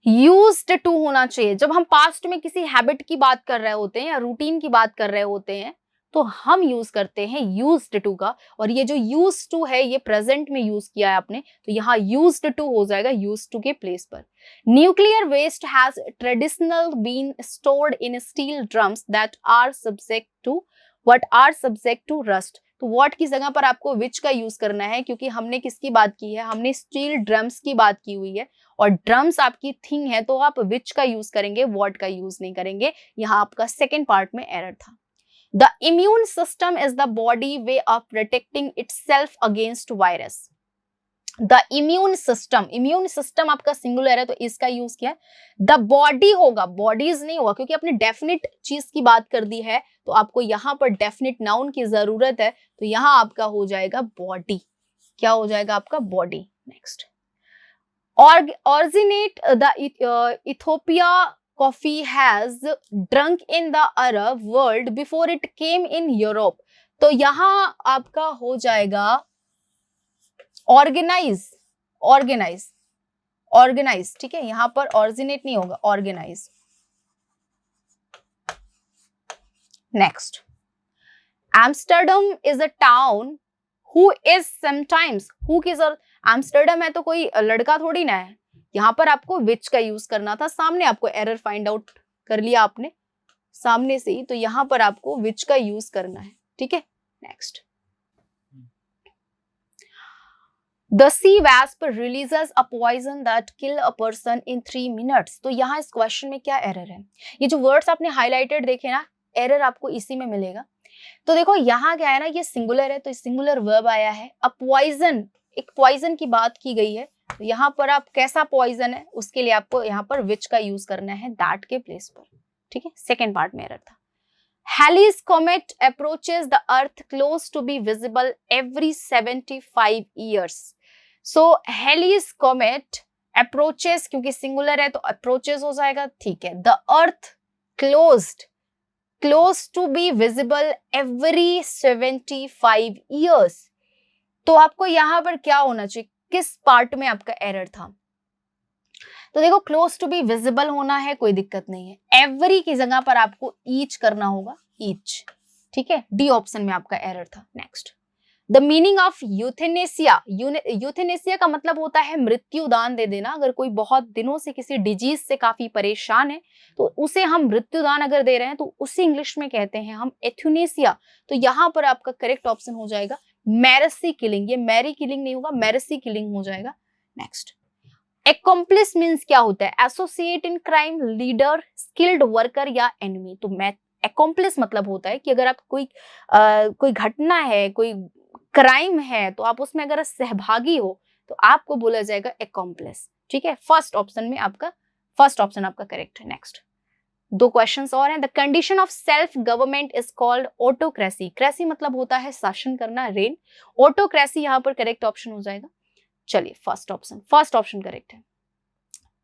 Used to होना चाहिए। जब हम पास्ट में किसी हैबिट की बात कर रहे होते हैं या रूटीन की बात कर रहे होते हैं तो हम यूज करते हैं यूज्ड टू का, और ये जो यूज्ड टू है ये प्रेजेंट में यूज किया है आपने, तो यहाँ यूज्ड टू हो जाएगा यूज्ड टू के प्लेस पर। Nuclear waste has traditional been stored in steel drums that are subject to what are subject to rust. तो व्हाट की जगह पर आपको विच का यूज करना है, क्योंकि हमने किसकी बात की है, हमने स्टील ड्रम्स की बात की हुई है और ड्रम्स आपकी थिंग है, तो आप विच का यूज करेंगे, व्हाट का यूज नहीं करेंगे। यहाँ आपका सेकेंड पार्ट में एरर था। The immune system is the body way of protecting itself against virus. The immune system आपका सिंगुलर है तो इसका यूज किया है। द बॉडी होगा, बॉडीज नहीं होगा, क्योंकि आपने डेफिनेट चीज की बात कर दी है तो आपको यहाँ पर डेफिनेट नाउन की जरूरत है, तो यहाँ आपका हो जाएगा बॉडी। क्या हो जाएगा आपका body. Next, originate the Ethiopia coffee has drunk in the Arab world before it came in Europe। तो यहाँ आपका हो जाएगा ऑर्गेनाइज, ठीक है। यहाँ पर ऑरिजिनेट नहीं होगा, organise. Next, Amsterdam is a town who is sometimes, who kiss, Amsterdam है तो कोई लड़का थोड़ी ना है, यहाँ पर आपको विच का यूज करना था। सामने आपको एरर फाइंड आउट कर लिया आपने सामने से ही, तो यहाँ पर आपको विच का यूज करना है, ठीक है। Next, the sea wasp releases a poison that kill a person in 3 minutes। तो यहाँ इस क्वेश्चन में क्या एरर है, ये जो वर्ड्स आपने हाईलाइटेड देखे ना, एरर आपको इसी में मिलेगा। तो देखो यहाँ क्या है ना, ये सिंगुलर है तो सिंगुलर वर्ब आया है। अब पॉइजन, एक पॉइजन की बात की गई है, तो यहाँ पर आप कैसा पॉइजन है उसके लिए आपको यहाँ पर विच का यूज करना है, दैट के प्लेस पर, ठीक है। सेकेंड पार्ट में एरर था। Halley's comet approaches the earth close to be visible every 75 years। So Halley's comet approaches, क्योंकि सिंगुलर है तो approaches हो जाएगा, ठीक है। The earth close to be visible every 75 years। तो आपको यहाँ पर क्या होना चाहिए, किस पार्ट में आपका एरर था। तो देखो क्लोज टू बी विजिबल होना है, कोई दिक्कत नहीं है। एवरी की जगह पर आपको ईच करना होगा, ईच, ठीक है। डी ऑप्शन में आपका एरर था। Next, the meaning of euthanasia, euthanasia का मतलब होता है मृत्यु दान दे देना। अगर कोई बहुत दिनों से किसी डिजीज से काफी परेशान है तो उसे हम मृत्यु दान अगर दे रहे हैं तो उसे इंग्लिश में कहते हैं हम एथुनेसिया। तो यहाँ पर आपका करेक्ट ऑप्शन हो जाएगा मैरसी किलिंग। ये मैरी किलिंग नहीं होगा, मैरसी किलिंग हो जाएगा। नेक्स्ट, एक्कम्प्लिस मीन्स क्या होता है, associate in crime, leader, skilled worker या एनिमी। तो एक्कम्प्लिस मतलब होता है कि अगर आप कोई घटना है, कोई क्राइम है तो आप उसमें अगर सहभागी हो तो आपको बोला जाएगा एक्कम्प्लिस, ठीक है। फर्स्ट ऑप्शन आपका करेक्ट है। नेक्स्ट, 2 क्वेश्चंस और हैं। The condition of self government is called autocracy. Cracy मतलब होता है शासन करना, रेन। ऑटोक्रेसी यहाँ पर करेक्ट ऑप्शन हो जाएगा। चलिए फर्स्ट ऑप्शन करेक्ट है।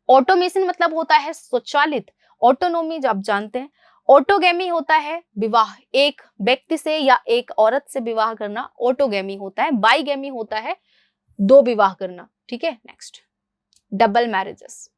ऑटोमेशन मतलब होता है स्वचालित। ऑटोनोमी जो आप जानते हैं। ऑटोगेमी होता है विवाह, एक व्यक्ति से या एक औरत से विवाह करना ऑटोगेमी होता है। बाईगेमी होता है 2 विवाह करना, ठीक है। Next, double marriages.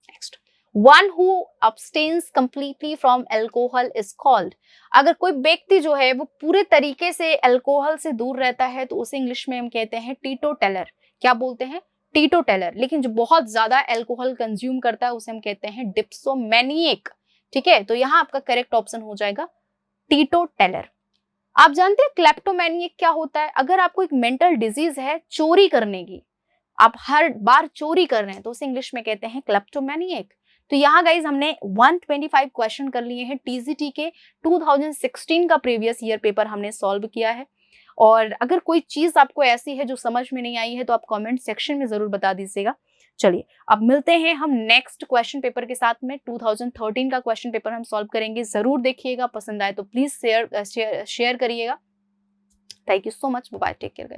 Next, one who abstains completely from alcohol is called. अगर कोई व्यक्ति जो है वो पूरे तरीके से अल्कोहल से दूर रहता है तो उसे इंग्लिश में हम कहते हैं टीटोटेलर। क्या बोलते हैं, टीटोटेलर। लेकिन जो बहुत ज्यादा अल्कोहल कंज्यूम करता है उसे हम कहते हैं डिप्सोमैनिएक, ठीक है। तो यहाँ आपका करेक्ट ऑप्शन हो जाएगा टीटोटेलर। आप जानते हैं क्लेप्टोमैनिएक क्या होता है, अगर आपको एक मेंटल डिजीज है चोरी करने की, आप हर बार चोरी कर रहे हैं तो उसे इंग्लिश में कहते हैं क्लेप्टोमैनिएक। तो यहाँ गाइज हमने 125 क्वेश्चन कर लिए हैं टीजीटी के 2016 का प्रीवियस ईयर पेपर हमने सॉल्व किया है। और अगर कोई चीज आपको ऐसी है जो समझ में नहीं आई है तो आप कमेंट सेक्शन में जरूर बता दीजिएगा। चलिए अब मिलते हैं हम नेक्स्ट क्वेश्चन पेपर के साथ में। 2013 का क्वेश्चन पेपर हम सॉल्व करेंगे, जरूर देखिएगा। पसंद आए तो प्लीज शेयर करिएगा। Thank you so much, bye, take care guys.